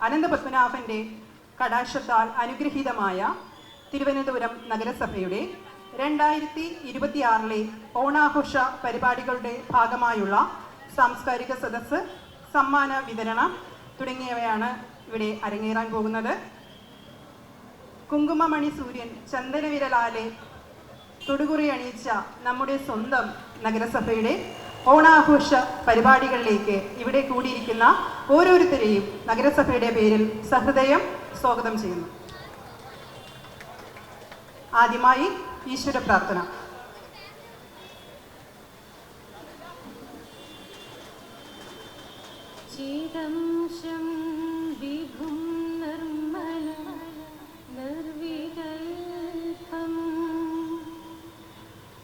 അനന്തപത്മനാഭൻ്റെ കടാക്ഷത്താൽ അനുഗ്രഹീതമായ തിരുവനന്തപുരം നഗരസഭയുടെ 2026 ഓണാഘോഷ പരിപാടികളുടെ ഭാഗമായുള്ള സാംസ്കാരിക സദസ്സ്, സമ്മാന വിതരണം തുടങ്ങിയവയാണ് ഇവിടെ അരങ്ങേറാൻ പോകുന്നത്. കുങ്കുമമണി സൂര്യൻ ചന്ദനവിരലാലെ തൊടുകുറി അണിയിച്ച നമ്മുടെ സ്വന്തം നഗരസഭയുടെ ഓണാഘോഷ പരിപാടികളിലേക്ക് ഇവിടെ കൂടിയിരിക്കുന്ന ഓരോരുത്തരെയും നഗരസഭയുടെ പേരിൽ സഹൃദയം സ്വാഗതം ചെയ്യുന്നു. ആദ്യമായി ഈശ്വര പ്രാർത്ഥന. ചിദംശം വിഭും നിർമ്മല നിർവികൽപം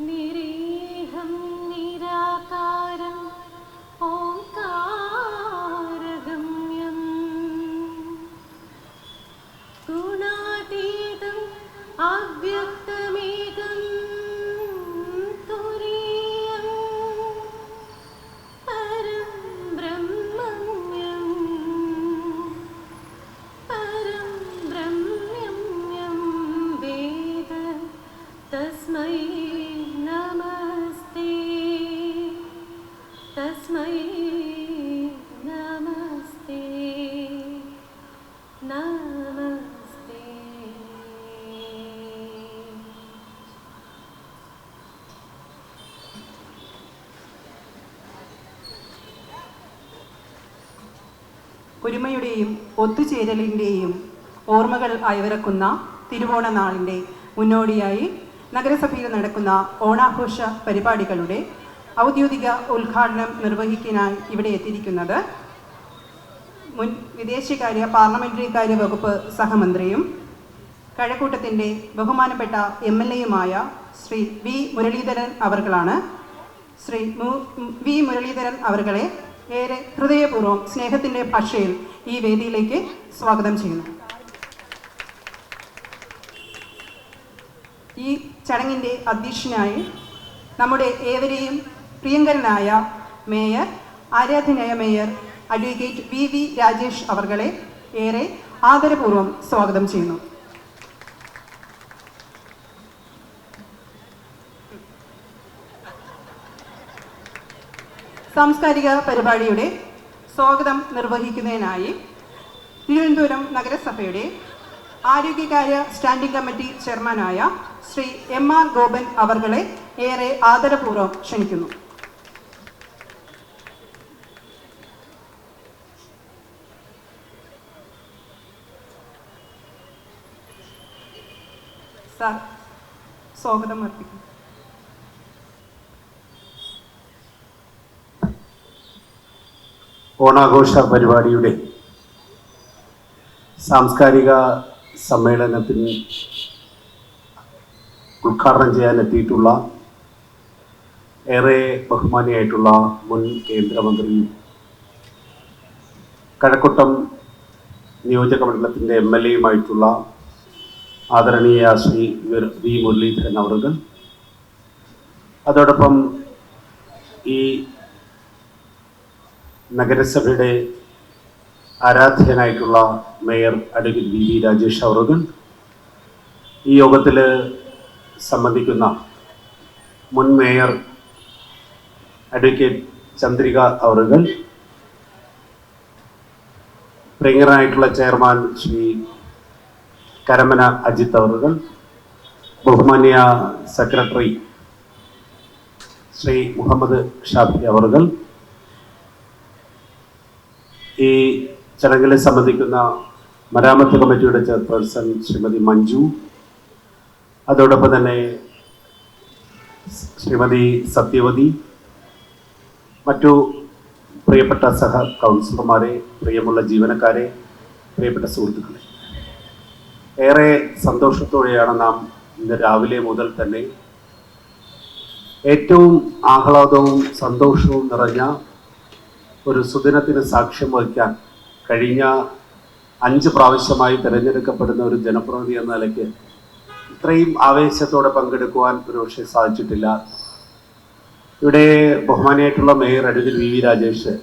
നിരീഹം നിരാകാരം ഓംകാരഗമ്യം ഗുണാതീതം അവ്യക്തമേകം തുരീയം പരം ബ്രഹ്മണ്യം വേദ തസ്മൈ നമസ്തേ തസ്മൈ നമസ്തേ നമസ്തേ. ഒരുമയുടെയും ഒത്തുചേരലിൻ്റെയും ഓർമ്മകൾ അയവിറക്കുന്ന തിരുവോണ നാളിൻ്റെ മുന്നോടിയായി നഗരസഭയിൽ നടക്കുന്ന ഓണാഘോഷ പരിപാടികളുടെ ഔദ്യോഗിക ഉദ്ഘാടനം നിർവഹിക്കാനായി ഇവിടെ എത്തിയിരിക്കുന്നത് മുൻ വിദേശകാര്യ പാർലമെൻ്ററി കാര്യ വകുപ്പ് സഹമന്ത്രിയും കഴക്കൂട്ടത്തിൻ്റെ ബഹുമാനപ്പെട്ട MLA-യുമായ ശ്രീ വി മുരളീധരൻ അവർകളാണ്. ശ്രീ വി മുരളീധരൻ അവർകളെ ഏറെ ഹൃദയപൂർവ്വം സ്നേഹത്തിൻ്റെ ഭാഷയിൽ ഈ വേദിയിലേക്ക് സ്വാഗതം ചെയ്യുന്നു. ഈ ചടങ്ങിൻ്റെ അധ്യക്ഷനായി നമ്മുടെ ഏവരെയും പ്രിയങ്കരനായ മേയർ, ആരാധനായ മേയർ അഡ്വക്കേറ്റ് VV രാജേഷ് അവർകളെ ഏറെ ആദരപൂർവ്വം സ്വാഗതം ചെയ്യുന്നു. സാംസ്കാരിക പരിപാടിയുടെ സ്വാഗതം നിർവഹിക്കുന്നതിനായി തിരുവനന്തപുരം നഗരസഭയുടെ ആരോഗ്യകാര്യ സ്റ്റാൻഡിംഗ് കമ്മിറ്റി ചെയർമാനായ ശ്രീ MR ഗോപൻ അവർകളെ ഏറെ ആദരപൂർവ്വം ക്ഷണിക്കുന്നു. സാർ സ്വാഗതം അർപ്പിക്കുന്നു. ഓണാഘോഷ പരിപാടിയുടെ സാംസ്കാരിക സമ്മേളനത്തിന് ഉദ്ഘാടനം ചെയ്യാൻ എത്തിയിട്ടുള്ള ഏറെ ബഹുമാനിയായിട്ടുള്ള മുൻ കേന്ദ്രമന്ത്രിയും കഴക്കൂട്ടം നിയോജകമണ്ഡലത്തിൻ്റെ MLA-യുമായിട്ടുള്ള ആദരണീയ ശ്രീ വി മുരളീധരൻ അവറുകൾ, അതോടൊപ്പം ഈ നഗരസഭയുടെ ആരാധ്യനായിട്ടുള്ള മേയർ അഡ്വക്കേറ്റ് VV രാജേഷ് അവറുകൾ, ഈ യോഗത്തിൽ സംബന്ധിക്കുന്ന മുൻ മേയർ അഡ്വക്കേറ്റ് ചന്ദ്രിക അവറുകൾ, പ്രിയങ്കരനായിട്ടുള്ള ചെയർമാൻ ശ്രീ കരമന അജിത്ത് അവറുകൾ, ബഹുമാന്യ സെക്രട്ടറി ശ്രീ മുഹമ്മദ് ഷാഫി അവറുകൾ, ഈ ചടങ്ങിൽ സംബന്ധിക്കുന്ന മരാമത്ത് കമ്മിറ്റിയുടെ ചെയർപേഴ്സൺ ശ്രീമതി മഞ്ജു, അതോടൊപ്പം തന്നെ ശ്രീമതി സത്യവതി, മറ്റു പ്രിയപ്പെട്ട സഹ കൗൺസിലർമാരെ, പ്രിയമുള്ള ജീവനക്കാരെ, പ്രിയപ്പെട്ട സുഹൃത്തുക്കളെ, ഏറെ സന്തോഷത്തോടെയാണ് നാം ഇന്ന് രാവിലെ മുതൽ തന്നെ ഏറ്റവും ആഹ്ലാദവും സന്തോഷവും നിറഞ്ഞ ഒരു സുദിനത്തിന് സാക്ഷ്യം വഹിക്കാൻ കഴിഞ്ഞ 5 പ്രാവശ്യമായി തിരഞ്ഞെടുക്കപ്പെടുന്ന ഒരു ജനപ്രതിനിധി എന്ന നിലയ്ക്ക് ഇത്രയും ആവേശത്തോടെ പങ്കെടുക്കുവാൻ ഒരുപക്ഷെ സാധിച്ചിട്ടില്ല. ഇവിടെ ബഹുമാനിയായിട്ടുള്ള മേയർ അഡ്വക്കേറ്റ് VV രാജേഷ്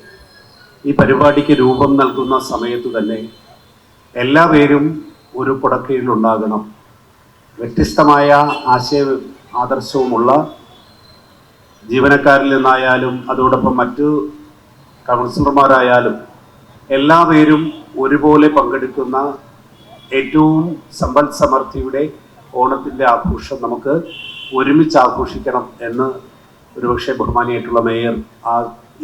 ഈ പരിപാടിക്ക് രൂപം നൽകുന്ന സമയത്ത് തന്നെ എല്ലാ പേരും ഒരു കുടക്കീഴിലുണ്ടാകണം. വ്യത്യസ്തമായ ആശയ ആദർശവുമുള്ള ജീവനക്കാരിൽ നിന്നായാലും അതോടൊപ്പം മറ്റു കൗൺസിലർമാരായാലും എല്ലാ പേരും ഒരുപോലെ പങ്കെടുക്കുന്ന ഏറ്റവും സമ്പൽ സമൃദ്ധിയുടെ ഓണത്തിൻ്റെ ആഘോഷം നമുക്ക് ഒരുമിച്ച് ആഘോഷിക്കണം എന്ന് ഒരുപക്ഷെ ബഹുമാനിയായിട്ടുള്ള മേയർ ആ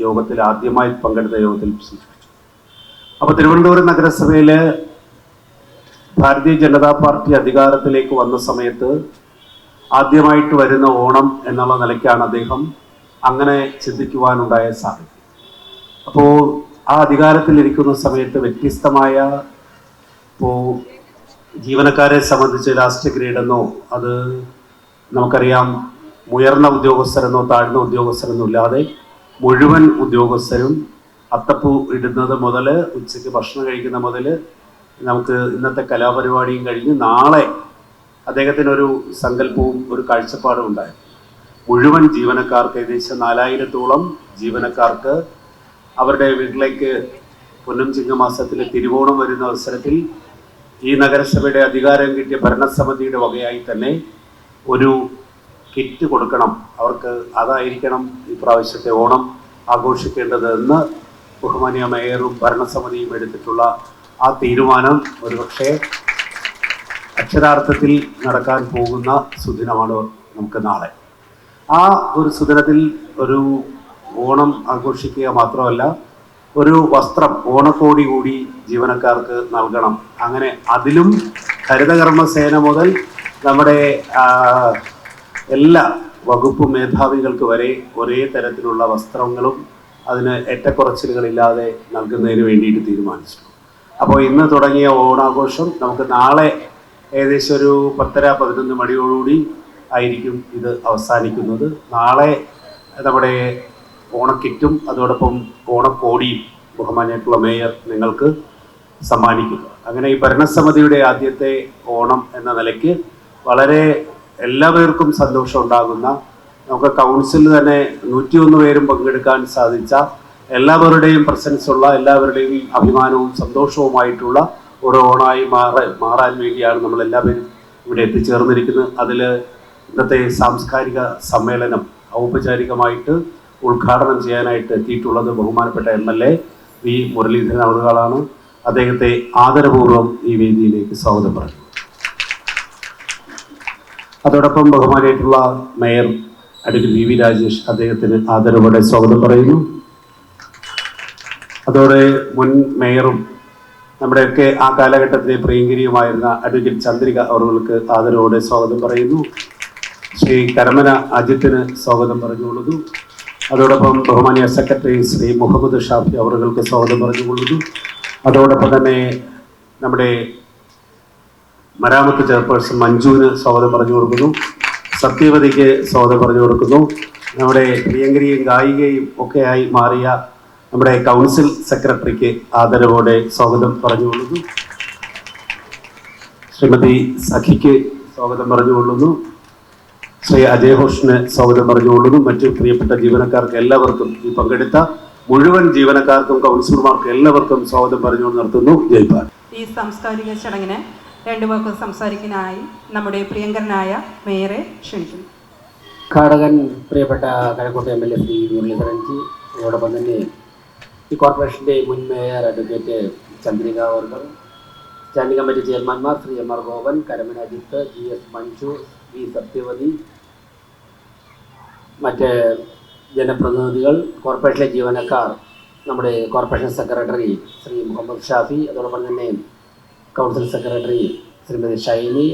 യോഗത്തിൽ ആദ്യമായി പങ്കെടുത്ത യോഗത്തിൽ സൂചിപ്പിച്ചു. അപ്പോൾ തിരുവനന്തപുരം നഗരസഭയിൽ ഭാരതീയ ജനതാ പാർട്ടി അധികാരത്തിലേക്ക് വന്ന സമയത്ത് ആദ്യമായിട്ട് വരുന്ന ഓണം എന്നുള്ള നിലയ്ക്കാണ് അദ്ദേഹം അങ്ങനെ ചിന്തിക്കുവാനുണ്ടായ സാഹചര്യം. അപ്പോൾ ആ അധികാരത്തിലിരിക്കുന്ന സമയത്ത് വ്യത്യസ്തമായ ഇപ്പോൾ ജീവനക്കാരെ സംബന്ധിച്ച് രാഷ്ട്രീയ ഗ്രേഡെന്നോ അത് നമുക്കറിയാം ഉയർന്ന ഉദ്യോഗസ്ഥരെന്നോ താഴ്ന്ന ഉദ്യോഗസ്ഥരെന്നോ ഇല്ലാതെ മുഴുവൻ ഉദ്യോഗസ്ഥരും അത്തപ്പൂ ഇടുന്നത് മുതൽ ഉച്ചയ്ക്ക് ഭക്ഷണം കഴിക്കുന്ന മുതൽ നമുക്ക് ഇന്നത്തെ കലാപരിപാടിയും കഴിഞ്ഞ് നാളെ അദ്ദേഹത്തിനൊരു സങ്കല്പവും ഒരു കാഴ്ചപ്പാടും ഉണ്ടായിരുന്നു. മുഴുവൻ ജീവനക്കാർക്ക് ഏകദേശം 4000-ഓളം ജീവനക്കാർക്ക് അവരുടെ വീട്ടിലേക്ക് പൊന്നും ചിങ്ങമാസത്തിൽ തിരുവോണം വരുന്ന അവസരത്തിൽ ഈ നഗരസഭയുടെ അധികാരം കിട്ടിയ ഭരണസമിതിയുടെ വകയായി തന്നെ ഒരു കിറ്റ് കൊടുക്കണം. അവർക്ക് അതായിരിക്കണം ഈ പ്രാവശ്യത്തെ ഓണം ആഘോഷിക്കേണ്ടത് എന്ന് ബഹുമാനിയ മേയറും ഭരണസമിതിയും എടുത്തിട്ടുള്ള ആ തീരുമാനം ഒരുപക്ഷെ അക്ഷരാർത്ഥത്തിൽ നടക്കാൻ പോകുന്ന സുദിനമാണ് നമുക്ക് നാളെ. ആ ഒരു സുദിനത്തിൽ ഒരു ഓണം ആഘോഷിക്കുക മാത്രമല്ല ഒരു വസ്ത്രം ഓണക്കോടി കൂടി ജീവനക്കാർക്ക് നൽകണം. അങ്ങനെ അതിലും ഹരിതകർമ്മസേന മുതൽ നമ്മുടെ എല്ലാ വകുപ്പ് മേധാവികൾക്ക് വരെ ഒരേ തരത്തിലുള്ള വസ്ത്രങ്ങളും അതിന് ഏറ്റക്കുറച്ചിലുകളില്ലാതെ നൽകുന്നതിന് വേണ്ടിയിട്ട് തീരുമാനിച്ചു. അപ്പോൾ ഇന്ന് തുടങ്ങിയ ഓണാഘോഷം നമുക്ക് നാളെ ഏകദേശം ഒരു 10-11 മണിയോടുകൂടി ആയിരിക്കും ഇത് അവസാനിക്കുന്നത്. നാളെ നമ്മുടെ ഓണക്കിറ്റും അതോടൊപ്പം ഓണക്കോടിയും ബഹുമാനിയായിട്ടുള്ള മേയർ നിങ്ങൾക്ക് സമ്മാനിക്കുക. അങ്ങനെ ഈ ഭരണസമിതിയുടെ ആദ്യത്തെ ഓണം എന്ന നിലയ്ക്ക് വളരെ എല്ലാവർക്കും സന്തോഷം ഉണ്ടാകുന്ന, നമുക്ക് കൗൺസിലിൽ തന്നെ 101 പേരും പങ്കെടുക്കാൻ സാധിച്ച, എല്ലാവരുടെയും പ്രസൻസ് ഉള്ള, എല്ലാവരുടെയും അഭിമാനവും സന്തോഷവുമായിട്ടുള്ള ഒരു ഓണമായി മാറാൻ വേണ്ടിയാണ് നമ്മളെല്ലാവരും ഇവിടെ എത്തിച്ചേർന്നിരിക്കുന്നത്. അതിൽ ഇന്നത്തെ സാംസ്കാരിക സമ്മേളനം ഔപചാരികമായിട്ട് ഉദ്ഘാടനം ചെയ്യാനായിട്ട് എത്തിയിട്ടുള്ളത് ബഹുമാനപ്പെട്ട MLA വി മുരളീധരൻ അവറുകളാണ്. അദ്ദേഹത്തെ ആദരപൂർവ്വം ഈ വേദിയിലേക്ക് സ്വാഗതം പറഞ്ഞു. അതോടൊപ്പം ബഹുമാനിയായിട്ടുള്ള മേയർ അഡ്വക്കേറ്റ് VV രാജേഷ് അദ്ദേഹത്തിന് ആദരവോടെ സ്വാഗതം പറയുന്നു. അതോടെ മുൻ മേയറും നമ്മുടെയൊക്കെ ആ കാലഘട്ടത്തിലെ പ്രിയങ്കരിയുമായിരുന്ന അഡ്വക്കേറ്റ് ചന്ദ്രിക അവർക്ക് ആദരവോടെ സ്വാഗതം പറയുന്നു. ശ്രീ കരമന അജിത്തിന് സ്വാഗതം പറഞ്ഞുകൊള്ളുന്നു. അതോടൊപ്പം ബഹുമാനിയ സെക്രട്ടറി ശ്രീ മുഹമ്മദ് ഷാഫി അവർക്ക് സ്വാഗതം പറഞ്ഞുകൊള്ളുന്നു. അതോടൊപ്പം തന്നെ നമ്മുടെ മരാമത്ത് ചെയർപേഴ്സൺ മഞ്ജുവിന് സ്വാഗതം പറഞ്ഞു കൊടുക്കുന്നു. സത്യവതിക്ക് സ്വാഗതം പറഞ്ഞു കൊടുക്കുന്നു. നമ്മുടെ പ്രിയങ്കരിയും ഗായികയും ഒക്കെയായി മാറിയ നമ്മുടെ കൗൺസിൽ സെക്രട്ടറിക്ക് ആദരവോടെ സ്വാഗതം പറഞ്ഞുകൊള്ളുന്നു. ശ്രീമതി സഖിക്ക് സ്വാഗതം പറഞ്ഞുകൊള്ളുന്നു. ശ്രീ അജയ് ഘോഷിന് സ്വാഗതം പറഞ്ഞുകൊള്ളുന്നു. മറ്റു പ്രിയപ്പെട്ട ജീവനക്കാർക്ക് എല്ലാവർക്കും, ഈ പങ്കെടുത്ത മുഴുവൻ ജീവനക്കാർക്കും കൗൺസിലർമാർക്കും എല്ലാവർക്കും സ്വാഗതം പറഞ്ഞുകൊണ്ട് നിർത്തുന്നു. ജയ്പാൽ. ഈ സാംസ്കാരിക ചടങ്ങിന് 2 വാക്ക് സംസാരിക്കാനായി നമ്മുടെ പ്രിയങ്കരനായ മേയറെ ക്ഷണിക്കുന്നു. ഉദ്ഘാടകൻ പ്രിയപ്പെട്ട കഴക്കൂട്ടം MLA ശ്രീ മുരളീധരൻജി, അതോടൊപ്പം തന്നെ ഈ കോർപ്പറേഷൻ്റെ മുൻ മേയർ അഡ്വക്കേറ്റ് ചന്ദ്രിക അവർ, സ്റ്റാൻഡിംഗ് കമ്മിറ്റി ചെയർമാൻമാർ Shri MR Gopan, Karamana Ajith, GS Manju, V Sathyavathi, മറ്റ് ജനപ്രതിനിധികൾ, കോർപ്പറേഷനിലെ ജീവനക്കാർ, നമ്മുടെ കോർപ്പറേഷൻ സെക്രട്ടറി ശ്രീ മുഹമ്മദ് ഷാഫി, അതോടൊപ്പം തന്നെ council secretary Shrimati Shiny,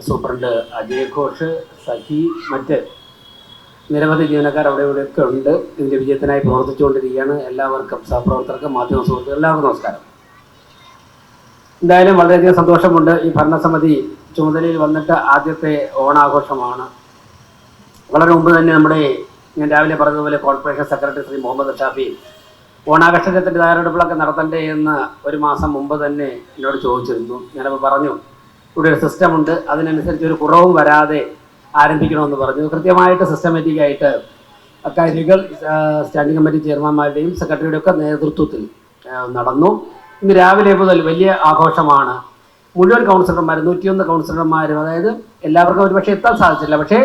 superintendent Ajay Ghosh, Sakhi, മറ്റ് നിരവധി ജീവനക്കാർ അവിടെ ഇവിടെയൊക്കെ ഉണ്ട്. ഇതിൻ്റെ വിജയത്തിനായി പ്രവർത്തിച്ചുകൊണ്ടിരിക്കുകയാണ്. എല്ലാവർക്കും, സഹപ്രവർത്തകർക്കും, മാധ്യമ സുഹൃത്തുക്കൾ എല്ലാവർക്കും നമസ്കാരം. എന്തായാലും വളരെയധികം സന്തോഷമുണ്ട്. ഈ ഭരണസമിതി ചുമതലയിൽ വന്നിട്ട് ആദ്യത്തെ ഓണാഘോഷമാണ്. വളരെ മുമ്പ് തന്നെ ഞാൻ രാവിലെ പറഞ്ഞതുപോലെ കോർപ്പറേഷൻ സെക്രട്ടറി ശ്രീ മുഹമ്മദ് ഷാഫി ഓണാഘോഷത്തിൻ്റെ തയ്യാറെടുപ്പുകളൊക്കെ നടത്തണ്ടേ എന്ന് 1 മാസം മുമ്പ് തന്നെ എന്നോട് ചോദിച്ചിരുന്നു. ഞാനപ്പോൾ പറഞ്ഞു, ഇവിടെ ഒരു സിസ്റ്റമുണ്ട്, അതിനനുസരിച്ച് ഒരു കുറവും വരാതെ ആരംഭിക്കണമെന്ന് പറഞ്ഞു. കൃത്യമായിട്ട് സിസ്റ്റമാറ്റിക്കായിട്ട് അക്കാര്യങ്ങൾ സ്റ്റാൻഡിംഗ് കമ്മിറ്റി ചെയർമാൻമാരുടെയും സെക്രട്ടറിയുടെയും ഒക്കെ നേതൃത്വത്തിൽ നടന്നു. ഇന്ന് രാവിലെ മുതൽ വലിയ ആഘോഷമാണ്. മുഴുവൻ കൗൺസിലർമാരും 101 കൗൺസിലർമാരും, അതായത് എല്ലാവർക്കും ഒരുപക്ഷെ എത്താൻ സാധിച്ചില്ല, പക്ഷേ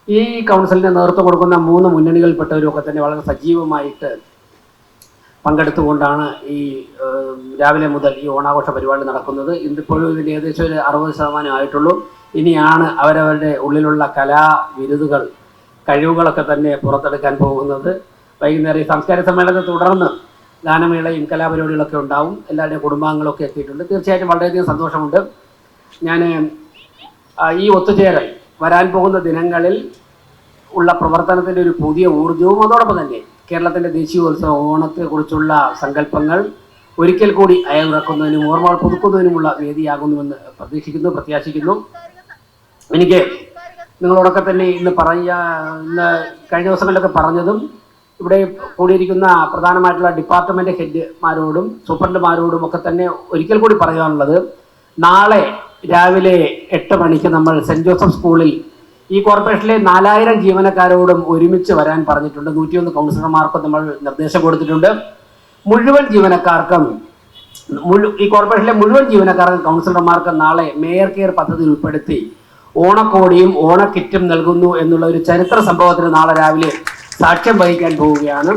ഈ കൗൺസിലിന് നേതൃത്വം കൊടുക്കുന്ന 3 മുന്നണികളിൽപ്പെട്ടവരൊക്കെ തന്നെ വളരെ സജീവമായിട്ട് പങ്കെടുത്തുകൊണ്ടാണ് ഈ രാവിലെ മുതൽ ഈ ഓണാഘോഷ പരിപാടി നടക്കുന്നത്. ഇന്നിപ്പോഴും ഇതിന് ഏകദേശം ഒരു 60% ആയിട്ടുള്ളൂ. ഇനിയാണ് അവരവരുടെ ഉള്ളിലുള്ള കലാവിരുതുകൾ, കഴിവുകളൊക്കെ തന്നെ പുറത്തെടുക്കാൻ പോകുന്നത്. വൈകുന്നേരം ഈ സാംസ്കാരിക സമ്മേളനത്തെ തുടർന്ന് ഗാനമേളയും കലാപരിപാടികളൊക്കെ ഉണ്ടാവും. എല്ലാവരുടെയും കുടുംബാംഗങ്ങളൊക്കെ എത്തിയിട്ടുണ്ട്. തീർച്ചയായിട്ടും വളരെയധികം സന്തോഷമുണ്ട്. ഞാൻ ഈ ഒത്തുചേരൽ വരാൻ പോകുന്ന ദിനങ്ങളിൽ ഉള്ള പ്രവർത്തനത്തിൻ്റെ ഒരു പുതിയ ഊർജ്ജവും അതോടൊപ്പം തന്നെ കേരളത്തിൻ്റെ ദേശീയോത്സവം ഓണത്തെക്കുറിച്ചുള്ള സങ്കല്പങ്ങൾ ഒരിക്കൽ കൂടി അയവിറക്കുന്നതിനും ഓർമ്മകൾ പുതുക്കുന്നതിനുമുള്ള വേദിയാകുന്നുവെന്ന് പ്രത്യാശിക്കുന്നു. എനിക്ക് നിങ്ങളോടൊക്കെ തന്നെ ഇന്ന് കഴിഞ്ഞ ദിവസങ്ങളിലൊക്കെ പറഞ്ഞതും ഇവിടെ കൂടിയിരിക്കുന്ന പ്രധാനമായിട്ടുള്ള ഡിപ്പാർട്ട്മെൻറ്റ് ഹെഡ്മാരോടും സൂപ്രണ്ടുമാരോടും ഒക്കെ തന്നെ ഒരിക്കൽ കൂടി പറയാനുള്ളത്, നാളെ രാവിലെ 8 മണിക്ക് നമ്മൾ സെൻറ്റ് ജോസഫ് സ്കൂളിൽ ഈ കോർപ്പറേഷനിലെ 4000 ജീവനക്കാരോടും ഒരുമിച്ച് വരാൻ പറഞ്ഞിട്ടുണ്ട്. 101 കൗൺസിലർമാർക്കും നമ്മൾ നിർദ്ദേശം കൊടുത്തിട്ടുണ്ട്. മുഴുവൻ ജീവനക്കാർക്കും, ഈ കോർപ്പറേഷനിലെ മുഴുവൻ ജീവനക്കാർക്കും കൗൺസിലർമാർക്കും നാളെ മേയർ കെയർ പദ്ധതിയിൽ ഉൾപ്പെടുത്തി ഓണക്കോടിയും ഓണക്കിറ്റും നൽകുന്നു എന്നുള്ള ഒരു ചരിത്ര സംഭവത്തിന് നാളെ രാവിലെ സാക്ഷ്യം വഹിക്കാൻ പോവുകയാണ്.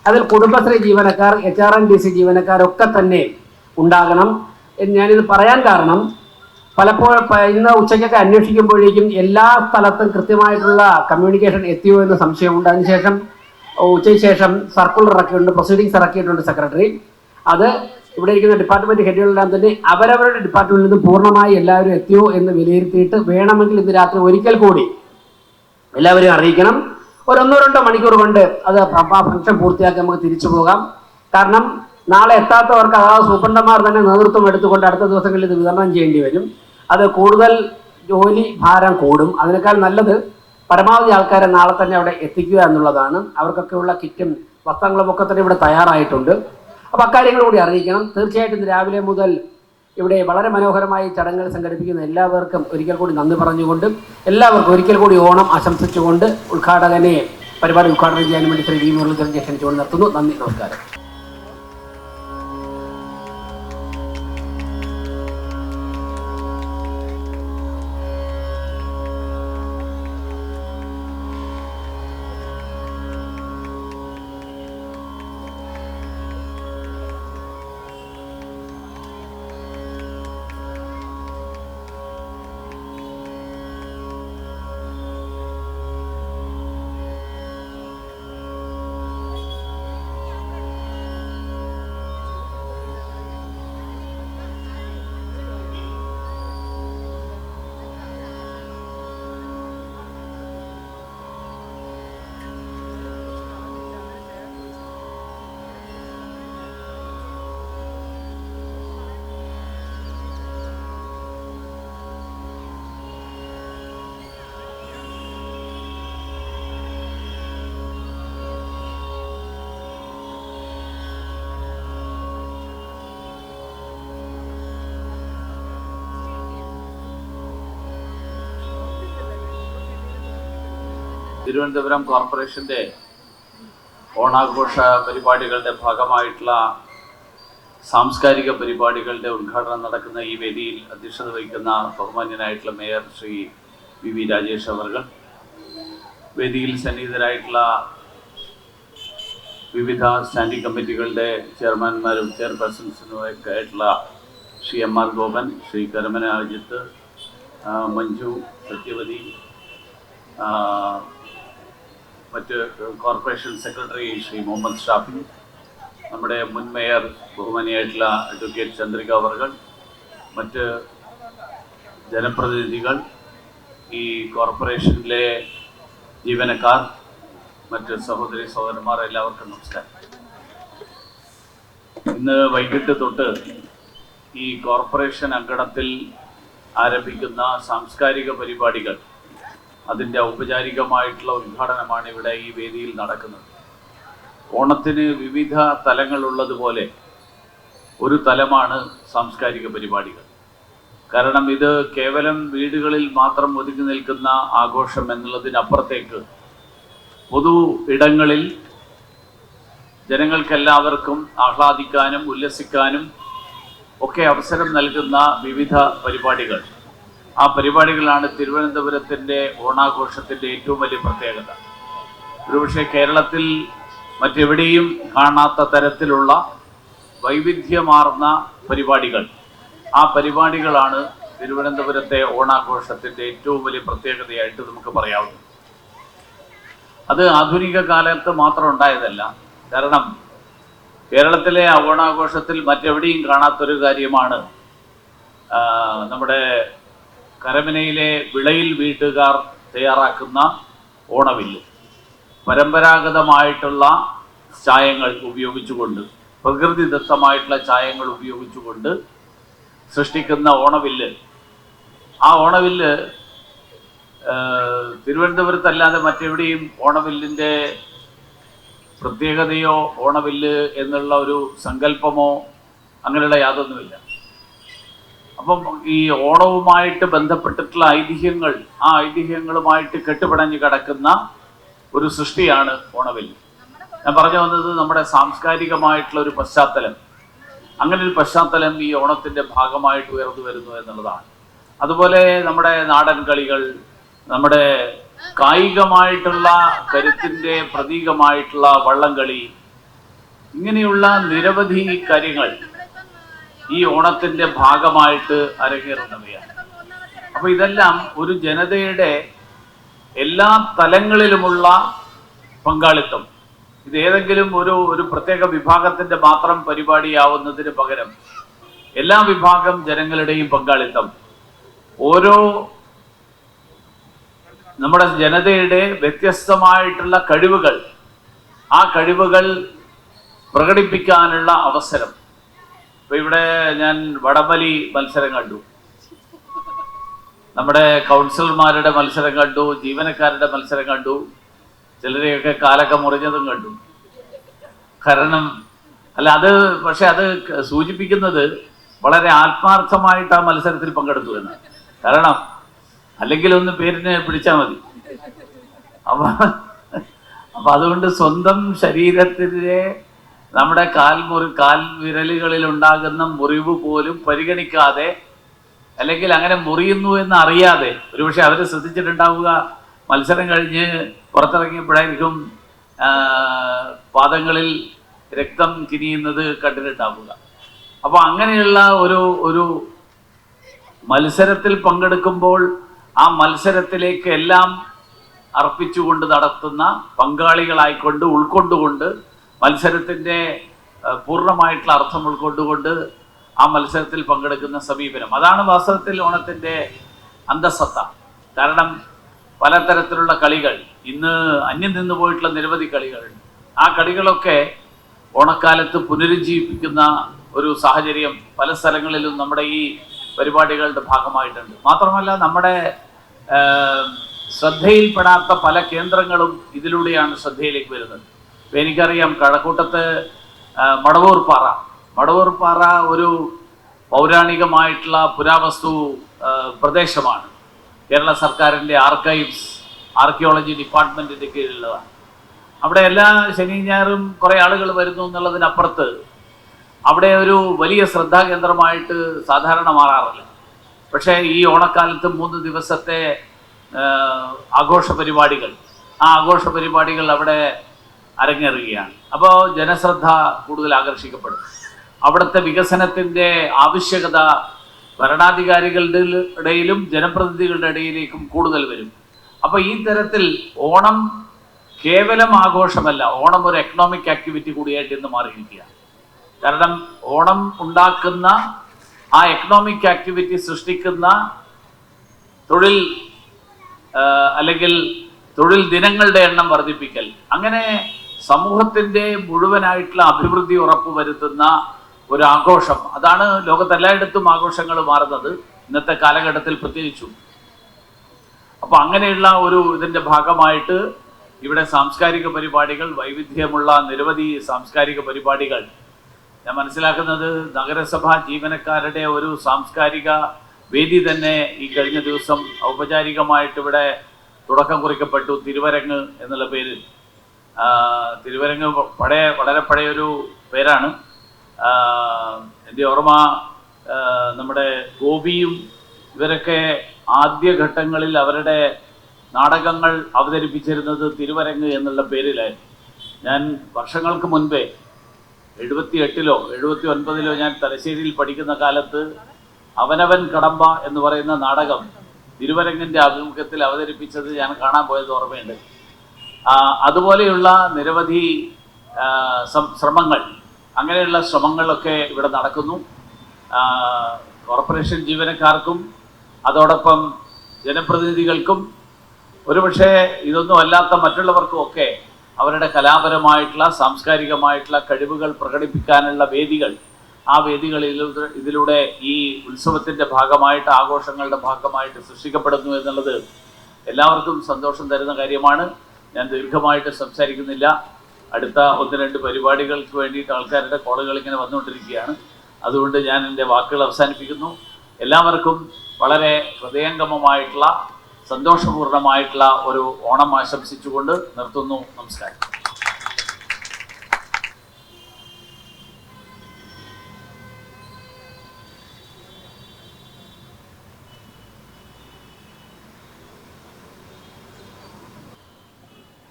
അതിൽ കുടുംബശ്രീ ജീവനക്കാർ, HRNDC ജീവനക്കാരൊക്കെ തന്നെ ഉണ്ടാകണം. ഞാനിത് പറയാൻ കാരണം, പലപ്പോഴും ഇന്ന് ഉച്ചയ്ക്കൊക്കെ അന്വേഷിക്കുമ്പോഴേക്കും എല്ലാ സ്ഥലത്തും കൃത്യമായിട്ടുള്ള കമ്മ്യൂണിക്കേഷൻ എത്തിയോ എന്ന് സംശയമുണ്ട്. അതിനുശേഷം ഉച്ചയ്ക്ക് ശേഷം സർക്കുലർ ഇറക്കിയിട്ടുണ്ട്, പ്രൊസീഡിങ്സ് ഇറക്കിയിട്ടുണ്ട് സെക്രട്ടറി. അത് ഇവിടെ ഇരിക്കുന്ന ഡിപ്പാർട്ട്മെൻറ്റ് ഹെഡുകളെല്ലാം തന്നെ അവരവരുടെ ഡിപ്പാർട്ട്മെൻറ്റിൽ നിന്ന് പൂർണ്ണമായി എല്ലാവരും എത്തിയോ എന്ന് വിലയിരുത്തിയിട്ട് വേണമെങ്കിൽ ഇന്ന് രാത്രി ഒരിക്കൽ കൂടി എല്ലാവരും അറിയിക്കണം. ഒരു 1-2 മണിക്കൂർ കൊണ്ട് അത് ഫംഗ്ഷൻ പൂർത്തിയാക്കി നമുക്ക് തിരിച്ചു പോകാം. കാരണം നാളെ എത്താത്തവർക്ക് അതായത് സൂപ്രണ്ടന്മാർ തന്നെ നേതൃത്വം എടുത്തുകൊണ്ട് അടുത്ത ദിവസങ്ങളിൽ ഇത് വിതരണം ചെയ്യേണ്ടി വരും. അത് കൂടുതൽ ജോലി ഭാരം കൂടും. അതിനേക്കാൾ നല്ലത് പരമാവധി ആൾക്കാരെ നാളെ തന്നെ അവിടെ എത്തിക്കുക എന്നുള്ളതാണ്. അവർക്കൊക്കെയുള്ള കിറ്റും വസ്ത്രങ്ങളും ഒക്കെ തന്നെ ഇവിടെ തയ്യാറായിട്ടുണ്ട്. അപ്പോൾ അക്കാര്യങ്ങൾ കൂടി അറിയിക്കണം. തീർച്ചയായിട്ടും ഇന്ന് രാവിലെ മുതൽ ഇവിടെ വളരെ മനോഹരമായി ചടങ്ങുകൾ സംഘടിപ്പിക്കുന്ന എല്ലാവർക്കും ഒരിക്കൽ കൂടി നന്ദി പറഞ്ഞുകൊണ്ട് എല്ലാവർക്കും ഒരിക്കൽ കൂടി ഓണം ആശംസിച്ചുകൊണ്ട് പരിപാടി ഉദ്ഘാടനം ചെയ്യാൻ വേണ്ടി ശ്രീ വി മുരളീധരൻ ക്ഷണിച്ചുകൊണ്ട് നിർത്തുന്നു. നന്ദി, നമസ്കാരം. തിരുവനന്തപുരം കോർപ്പറേഷൻ്റെ ഓണാഘോഷ പരിപാടികളുടെ ഭാഗമായിട്ടുള്ള സാംസ്കാരിക പരിപാടികളുടെ ഉദ്ഘാടനം നടക്കുന്ന ഈ വേദിയിൽ അധ്യക്ഷത വഹിക്കുന്ന ബഹുമാന്യനായിട്ടുള്ള മേയർ ശ്രീ വി രാജേഷ് അവർ, വേദിയിൽ സന്നിഹിതരായിട്ടുള്ള വിവിധ സ്റ്റാൻഡിംഗ് കമ്മിറ്റികളുടെ ചെയർമാൻമാരും ചെയർപേഴ്സൺസിനും ഒക്കെ ആയിട്ടുള്ള ശ്രീ MR ഗോപൻ, ശ്രീ കരമന അജിത്ത്, മഞ്ജു, സത്യവതി, മറ്റ് കോർപ്പറേഷൻ സെക്രട്ടറി ശ്രീ മുഹമ്മദ് ഷാഫി, നമ്മുടെ മുൻ മേയർ ബഹുമാനിയായിട്ടുള്ള അഡ്വക്കേറ്റ് ചന്ദ്രിക അവർ, മറ്റ് ജനപ്രതിനിധികൾ, ഈ കോർപ്പറേഷനിലെ ജീവനക്കാർ, മറ്റ് സഹോദരി സഹോദരന്മാർ, എല്ലാവർക്കും നമസ്കാരം. ഇന്ന് വൈകിട്ട് തൊട്ട് ഈ കോർപ്പറേഷൻ അങ്കണത്തിൽ ആരംഭിക്കുന്ന സാംസ്കാരിക പരിപാടികൾ, അതിൻ്റെ ഔപചാരികമായിട്ടുള്ള ഉദ്ഘാടനമാണ് ഇവിടെ ഈ വേദിയിൽ നടക്കുന്നത്. ഓണത്തിന് വിവിധ തലങ്ങളുള്ളതുപോലെ ഒരു തലമാണ് സാംസ്കാരിക പരിപാടികൾ. കാരണം ഇത് കേവലം വീടുകളിൽ മാത്രം ഒതുങ്ങി നിൽക്കുന്ന ആഘോഷം എന്നുള്ളതിനപ്പുറത്തേക്ക് പൊതു ഇടങ്ങളിൽ ജനങ്ങൾക്കെല്ലാവർക്കും ആഹ്ലാദിക്കാനും ഉല്ലസിക്കാനും ഒക്കെ അവസരം നൽകുന്ന വിവിധ പരിപാടികൾ. ആ പരിപാടികളാണ് തിരുവനന്തപുരത്തിൻ്റെ ഓണാഘോഷത്തിൻ്റെ ഏറ്റവും വലിയ പ്രത്യേകത. ഒരുപക്ഷെ കേരളത്തിൽ മറ്റെവിടെയും കാണാത്ത തരത്തിലുള്ള വൈവിധ്യമാർന്ന പരിപാടികൾ. ആ പരിപാടികളാണ് തിരുവനന്തപുരത്തെ ഓണാഘോഷത്തിൻ്റെ ഏറ്റവും വലിയ പ്രത്യേകതയായിട്ട് നമുക്ക് പറയാവുന്നത്. അത് ആധുനിക കാലത്ത് മാത്രം ഉണ്ടായതല്ല. കാരണം കേരളത്തിലെ ഓണാഘോഷത്തിൽ മറ്റെവിടെയും കാണാത്തൊരു കാര്യമാണ് നമ്മുടെ കരമനയിലെ വിളയിൽ വീട്ടുകാർ തയ്യാറാക്കുന്ന ഓണവില്ല്. പരമ്പരാഗതമായിട്ടുള്ള ചായങ്ങൾ ഉപയോഗിച്ചുകൊണ്ട്, പ്രകൃതിദത്തമായിട്ടുള്ള ചായങ്ങൾ ഉപയോഗിച്ചുകൊണ്ട് സൃഷ്ടിക്കുന്ന ഓണവില്ല്. ആ ഓണവില്ല് തിരുവനന്തപുരത്തല്ലാതെ മറ്റെവിടെയും ഓണവില്ലിൻ്റെ പ്രത്യേകതയോ ഓണവില്ല് എന്നുള്ള ഒരു സങ്കല്പമോ അങ്ങനെയുള്ള യാതൊന്നുമില്ല. അപ്പം ഈ ഓണവുമായിട്ട് ബന്ധപ്പെട്ടിട്ടുള്ള ഐതിഹ്യങ്ങൾ, ആ ഐതിഹ്യങ്ങളുമായിട്ട് കെട്ടുപിണഞ്ഞ് കിടക്കുന്ന ഒരു സൃഷ്ടിയാണ് ഓണവില്ല്. ഞാൻ പറഞ്ഞു വന്നത് നമ്മുടെ സാംസ്കാരികമായിട്ടുള്ള ഒരു പശ്ചാത്തലം, അങ്ങനെ ഒരു പശ്ചാത്തലം ഈ ഓണത്തിൻ്റെ ഭാഗമായിട്ട് ഉയർന്നു വരുന്നു എന്നുള്ളതാണ്. അതുപോലെ നമ്മുടെ നാടൻ കളികൾ, നമ്മുടെ കായികമായിട്ടുള്ള കരുത്തിൻ്റെ പ്രതീകമായിട്ടുള്ള വള്ളംകളി, ഇങ്ങനെയുള്ള നിരവധി കാര്യങ്ങൾ ഈ ഓണത്തിൻ്റെ ഭാഗമായിട്ട് അരങ്ങേറുന്നവയാണ്. അപ്പോൾ ഇതെല്ലാം ഒരു ജനതയുടെ എല്ലാ തലങ്ങളിലുമുള്ള പങ്കാളിത്തം. ഇത് ഏതെങ്കിലും ഒരു പ്രത്യേക വിഭാഗത്തിൻ്റെ മാത്രം പരിപാടിയാവുന്നതിന് പകരം എല്ലാ വിഭാഗം ജനങ്ങളുടെയും പങ്കാളിത്തം, ഓരോ നമ്മുടെ ജനതയുടെ വ്യത്യസ്തമായിട്ടുള്ള കഴിവുകൾ, ആ കഴിവുകൾ പ്രകടിപ്പിക്കാനുള്ള അവസരം. ഇപ്പൊ ഇവിടെ ഞാൻ വടംവലി മത്സരം കണ്ടു, നമ്മുടെ കൗൺസിലർമാരുടെ മത്സരം കണ്ടു, ജീവനക്കാരുടെ മത്സരം കണ്ടു, ചിലരെയൊക്കെ കാലൊക്കെ മുറിഞ്ഞതും കണ്ടു. കാരണം അത് പക്ഷെ അത് സൂചിപ്പിക്കുന്നത് വളരെ ആത്മാർത്ഥമായിട്ട് ആ മത്സരത്തിൽ പങ്കെടുത്തു എന്നാണ്. കാരണം അല്ലെങ്കിൽ ഒന്ന് പേരിനെ പിടിച്ചാൽ മതി. അപ്പൊ അതുകൊണ്ട് സ്വന്തം ശരീരത്തിലെ നമ്മുടെ കാൽ വിരലുകളിൽ ഉണ്ടാകുന്ന മുറിവ് പോലും പരിഗണിക്കാതെ, അല്ലെങ്കിൽ അങ്ങനെ മുറിയുന്നു എന്ന് അറിയാതെ, ഒരുപക്ഷെ അവർ ശ്രദ്ധിച്ചിട്ടുണ്ടാവുക മത്സരം കഴിഞ്ഞ് പുറത്തിറങ്ങിയപ്പോഴായിരിക്കും പാദങ്ങളിൽ രക്തം കിനിയുന്നത് കണ്ടിട്ടുണ്ടാവുക. അപ്പൊ അങ്ങനെയുള്ള ഒരു മത്സരത്തിൽ പങ്കെടുക്കുമ്പോൾ ആ മത്സരത്തിലേക്ക് എല്ലാം അർപ്പിച്ചുകൊണ്ട് നടത്തുന്ന പങ്കാളികളായിക്കൊണ്ട്, ഉൾക്കൊണ്ടുകൊണ്ട്, മത്സരത്തിൻ്റെ പൂർണ്ണമായിട്ടുള്ള അർത്ഥം ഉൾക്കൊണ്ടുകൊണ്ട് ആ മത്സരത്തിൽ പങ്കെടുക്കുന്ന സമീപനം, അതാണ് വാസ്തവത്തിൽ ഓണത്തിൻ്റെ അന്തസത്ത. കാരണം പലതരത്തിലുള്ള കളികൾ, ഇന്ന് അന്യം നിന്ന് പോയിട്ടുള്ള നിരവധി കളികളുണ്ട്. ആ കളികളൊക്കെ ഓണക്കാലത്ത് പുനരുജ്ജീവിപ്പിക്കുന്ന ഒരു സാഹചര്യം പല സ്ഥലങ്ങളിലും നമ്മുടെ ഈ പരിപാടികളുടെ ഭാഗമായിട്ടുണ്ട്. മാത്രമല്ല നമ്മുടെ ശ്രദ്ധയിൽപ്പെടാത്ത പല കേന്ദ്രങ്ങളും ശ്രദ്ധയിലേക്ക് വരുന്നത്. ഇപ്പം എനിക്കറിയാം കഴക്കൂട്ടത്ത് മടവൂർ പാറ ഒരു പൗരാണികമായിട്ടുള്ള പുരാവസ്തു പ്രദേശമാണ്. കേരള സർക്കാരിൻ്റെ ആർക്കിയോളജി ഡിപ്പാർട്ട്മെൻറ്റിൻ്റെ കീഴിലുള്ളതാണ്. അവിടെ എല്ലാ ശനിയും ഞായറും കുറേ ആളുകൾ വരുന്നു എന്നുള്ളതിനപ്പുറത്ത് അവിടെ ഒരു വലിയ ശ്രദ്ധാകേന്ദ്രമായിട്ട് സാധാരണ മാറാറില്ല. പക്ഷേ ഈ ഓണക്കാലത്ത് 3 ദിവസത്തെ ആഘോഷ പരിപാടികൾ അവിടെ അരങ്ങേറുകയാണ്. അപ്പോൾ ജനശ്രദ്ധ കൂടുതൽ ആകർഷിക്കപ്പെടും. അവിടുത്തെ വികസനത്തിൻ്റെ ആവശ്യകത ഭരണാധികാരികളുടെ ഇടയിലും ജനപ്രതിനിധികളുടെ ഇടയിലേക്കും കൂടുതൽ വരും. അപ്പോൾ ഈ തരത്തിൽ ഓണം കേവലം ആഘോഷമല്ല, ഓണം ഒരു എക്കണോമിക് ആക്ടിവിറ്റി കൂടിയായിട്ട് ഇന്ന് മാറിയിരിക്കുകയാണ്. കാരണം ഓണം ഉണ്ടാക്കുന്ന ആ എക്കണോമിക് ആക്ടിവിറ്റി സൃഷ്ടിക്കുന്ന തൊഴിൽ അല്ലെങ്കിൽ തൊഴിൽ ദിനങ്ങളുടെ എണ്ണം വർദ്ധിപ്പിക്കൽ, അങ്ങനെ സമൂഹത്തിൻ്റെ മുഴുവനായിട്ടുള്ള അഭിവൃദ്ധി ഉറപ്പുവരുത്തുന്ന ഒരു ആഘോഷം. അതാണ് ലോകത്തെല്ലായിടത്തും ആഘോഷങ്ങൾ മാറുന്നത്, ഇന്നത്തെ കാലഘട്ടത്തിൽ പ്രത്യേകിച്ചും. അപ്പോൾ അങ്ങനെയുള്ള ഇതിൻ്റെ ഭാഗമായിട്ട് ഇവിടെ സാംസ്കാരിക പരിപാടികൾ, വൈവിധ്യമുള്ള നിരവധി സാംസ്കാരിക പരിപാടികൾ. ഞാൻ മനസ്സിലാക്കുന്നത് നഗരസഭാ ജീവനക്കാരുടെ ഒരു സാംസ്കാരിക വേദി തന്നെ ഈ കഴിഞ്ഞ ദിവസം ഔപചാരികമായിട്ട് ഇവിടെ തുടക്കം കുറിക്കപ്പെട്ടു, തിരുവരങ്ങ് എന്നുള്ള പേരിൽ. തിരുവരങ്ങ് വളരെ പഴയൊരു പേരാണ്. എൻ്റെ ഓർമ്മ നമ്മുടെ ഗോപിയും ഇവരൊക്കെ ആദ്യഘട്ടങ്ങളിൽ അവരുടെ നാടകങ്ങൾ അവതരിപ്പിച്ചിരുന്നത് തിരുവരങ്ങ് എന്നുള്ള പേരിലായിരുന്നു. ഞാൻ വർഷങ്ങൾക്ക് മുൻപേ 78-ലോ 79-ലോ ഞാൻ തലശ്ശേരിയിൽ പഠിക്കുന്ന കാലത്ത് അവനവൻ കടമ്പ എന്ന് പറയുന്ന നാടകം തിരുവരങ്ങിൻ്റെ ആഭിമുഖ്യത്തിൽ അവതരിപ്പിച്ചത് ഞാൻ കാണാൻ പോയത് ഓർമ്മയുണ്ട്. അതുപോലെയുള്ള നിരവധി ശ്രമങ്ങൾ, അങ്ങനെയുള്ള ശ്രമങ്ങളൊക്കെ ഇവിടെ നടക്കുന്നു. കോർപ്പറേഷൻ ജീവനക്കാർക്കും അതോടൊപ്പം ജനപ്രതിനിധികൾക്കും ഒരുപക്ഷെ ഇതൊന്നും അല്ലാത്ത മറ്റുള്ളവർക്കും ഒക്കെ അവരുടെ കലാപരമായിട്ടുള്ള സാംസ്കാരികമായിട്ടുള്ള കഴിവുകൾ പ്രകടിപ്പിക്കാനുള്ള വേദികൾ, ആ ഇതിലൂടെ ഈ ഉത്സവത്തിൻ്റെ ഭാഗമായിട്ട്, ആഘോഷങ്ങളുടെ ഭാഗമായിട്ട് സൃഷ്ടിക്കപ്പെടുന്നു എന്നുള്ളത് എല്ലാവർക്കും സന്തോഷം തരുന്ന കാര്യമാണ്. ഞാൻ ദീർഘമായിട്ട് സംസാരിക്കുന്നില്ല. അടുത്ത 1-2 പരിപാടികൾക്ക് വേണ്ടിയിട്ട് ആൾക്കാരുടെ കോളുകൾ ഇങ്ങനെ വന്നുകൊണ്ടിരിക്കുകയാണ്. അതുകൊണ്ട് ഞാൻ എൻ്റെ വാക്കുകൾ അവസാനിപ്പിക്കുന്നു. എല്ലാവർക്കും വളരെ ഹൃദയംഗമമായിട്ടുള്ള സന്തോഷപൂർണമായിട്ടുള്ള ഒരു ഓണം ആശംസിച്ചുകൊണ്ട് നിർത്തുന്നു. നമസ്കാരം.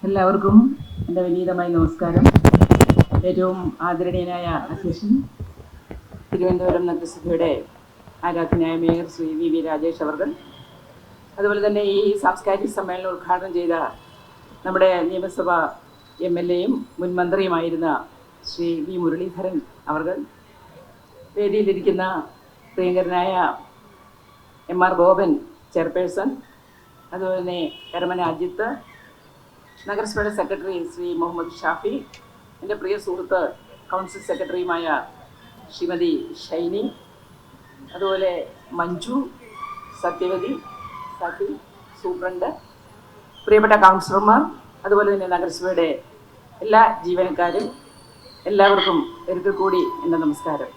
എല്ലാവർക്കും എൻ്റെ വിനീതമായ നമസ്കാരം. ഏറ്റവും ആദരണീയനായ അധ്യക്ഷൻ, തിരുവനന്തപുരം നഗരസഭയുടെ ആരാധനായ മേയർ ശ്രീ വി രാജേഷ് അവർ, അതുപോലെ തന്നെ ഈ സാംസ്കാരിക സമ്മേളനം ഉദ്ഘാടനം ചെയ്ത നമ്മുടെ നിയമസഭ MLA-യും മുൻ മന്ത്രിയുമായിരുന്ന ശ്രീ വി മുരളീധരൻ അവർ, വേദിയിലിരിക്കുന്ന പ്രിയങ്കരനായ MR ഗോപൻ ചെയർപേഴ്സൺ, അതുപോലെ തന്നെ കരമന അജിത്ത്, നഗരസഭയുടെ സെക്രട്ടറി ശ്രീ മുഹമ്മദ് ഷാഫി, എൻ്റെ പ്രിയ സുഹൃത്ത് കൗൺസിൽ സെക്രട്ടറിയുമായ ശ്രീമതി ഷൈനി, അതുപോലെ മഞ്ജു, സത്യവതി, സാക്കി, സൂപ്രണ്ട്, പ്രിയപ്പെട്ട കൗൺസിലർമാർ, അതുപോലെ തന്നെ നഗരസഭയുടെ എല്ലാ ജീവനക്കാരും, എല്ലാവർക്കും ഒരിക്കൽ കൂടി എൻ്റെ നമസ്കാരം.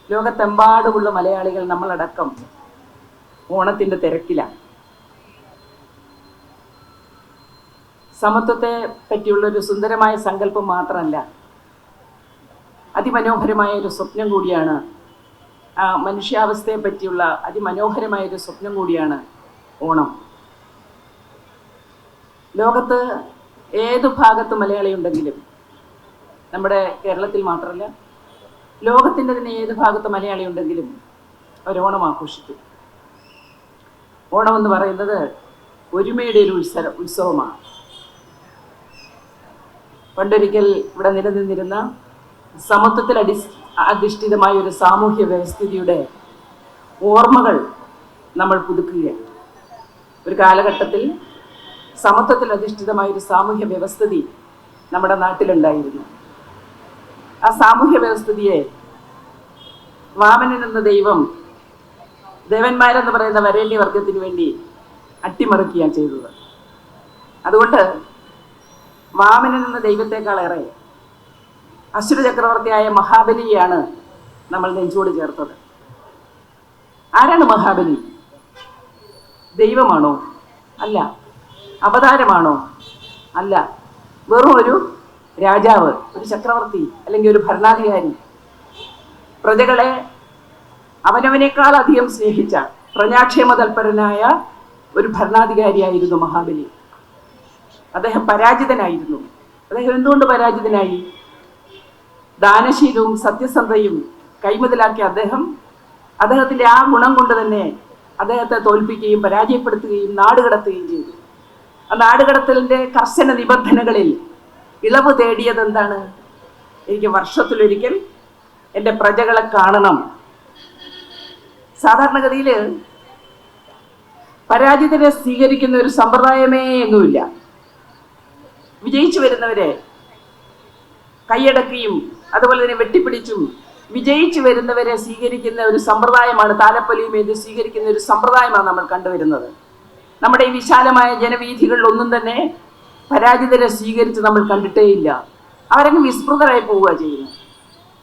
ലോകത്തെമ്പാടുമുള്ള മലയാളികൾ നമ്മളടക്കം ഓണത്തിൻ്റെ തിരക്കിലാണ്. സമത്വത്തെ പറ്റിയുള്ളൊരു സുന്ദരമായ സങ്കല്പം മാത്രമല്ല, അതിമനോഹരമായ ഒരു സ്വപ്നം കൂടിയാണ്. ആ മനുഷ്യാവസ്ഥയെ പറ്റിയുള്ള അതിമനോഹരമായൊരു സ്വപ്നം കൂടിയാണ് ഓണം. ലോകത്ത് ഏതു ഭാഗത്ത് മലയാളി ഉണ്ടെങ്കിലും, നമ്മുടെ കേരളത്തിൽ മാത്രമല്ല ലോകത്തിൻ്റെ തന്നെ ഏത് ഭാഗത്ത് മലയാളി ഉണ്ടെങ്കിലും ഒരോണം ആഘോഷിക്കും. ഓണം എന്ന് പറയുന്നത് ഒരുമയുടെ ഒരു ഉത്സവമാണ്. പണ്ടൊരിക്കൽ ഇവിടെ നിലനിന്നിരുന്ന സമത്വത്തിൽ അധിഷ്ഠിതമായ ഒരു സാമൂഹ്യ വ്യവസ്ഥിതിയുടെ ഓർമ്മകൾ നമ്മൾ പുതുക്കുകയാണ്. ഒരു കാലഘട്ടത്തിൽ സമത്വത്തിൽ അധിഷ്ഠിതമായൊരു സാമൂഹ്യ വ്യവസ്ഥിതി നമ്മുടെ നാട്ടിലുണ്ടായിരുന്നു. ആ സാമൂഹ്യ വ്യവസ്ഥിതിയെ വാമനൻ എന്ന ദൈവം ദേവന്മാരെന്ന് പറയുന്ന വരേണ്യവർഗത്തിന് വേണ്ടി അട്ടിമറിക്കുകയാണ് ചെയ്തത്. അതുകൊണ്ട് വാമനൻ എന്ന ദൈവത്തെക്കാളേറെ അസുര ചക്രവർത്തിയായ മഹാബലിയെയാണ് നമ്മൾ നെഞ്ചോട് ചേർത്തത്. ആരാണ് മഹാബലി? ദൈവമാണോ? അല്ല. അവതാരമാണോ? അല്ല. വെറും ഒരു രാജാവ്, ഒരു ചക്രവർത്തി, അല്ലെങ്കിൽ ഒരു ഭരണാധികാരി. പ്രജകളെ അവനവനേക്കാൾ അധികം സ്നേഹിച്ച പ്രജാക്ഷേമ തൽപരനായ ഒരു ഭരണാധികാരിയായിരുന്നു മഹാബലി. അദ്ദേഹം പരാജിതനായിരുന്നു. അദ്ദേഹം എന്തുകൊണ്ട് പരാജിതനായി? ദാനശീലവും സത്യസന്ധയും കൈമുതലാക്കിയ അദ്ദേഹത്തിൻ്റെ ആ ഗുണം കൊണ്ട് തന്നെ അദ്ദേഹത്തെ തോൽപ്പിക്കുകയും പരാജയപ്പെടുത്തുകയും നാടുകടത്തുകയും ചെയ്തു. ആ നാടുകടത്തലിൻ്റെ കർശന നിബന്ധനകളിൽ ഇളവ് തേടിയത് എന്താണ്? എനിക്ക് വർഷത്തിലൊരിക്കൽ എൻ്റെ പ്രജകളെ കാണണം. സാധാരണഗതിയിൽ പരാജിതരെ സ്വീകരിക്കുന്ന ഒരു സമ്പ്രദായമേ എങ്ങുമില്ല. വിജയിച്ചു വരുന്നവരെ കൈയടക്കിയും അതുപോലെ തന്നെ വെട്ടിപ്പിടിച്ചും വിജയിച്ചു വരുന്നവരെ സ്വീകരിക്കുന്ന ഒരു സമ്പ്രദായമാണ്, താലപ്പൊലിയും ഏത് സ്വീകരിക്കുന്ന ഒരു സമ്പ്രദായമാണ് നമ്മൾ കണ്ടുവരുന്നത്. നമ്മുടെ ഈ വിശാലമായ ജനവീഥികളിലൊന്നും തന്നെ പരാജിതരെ സ്വീകരിച്ച് നമ്മൾ കണ്ടിട്ടേയില്ല. അവരങ്ങ് വിസ്മൃതരായി പോവുക ചെയ്യുന്നു.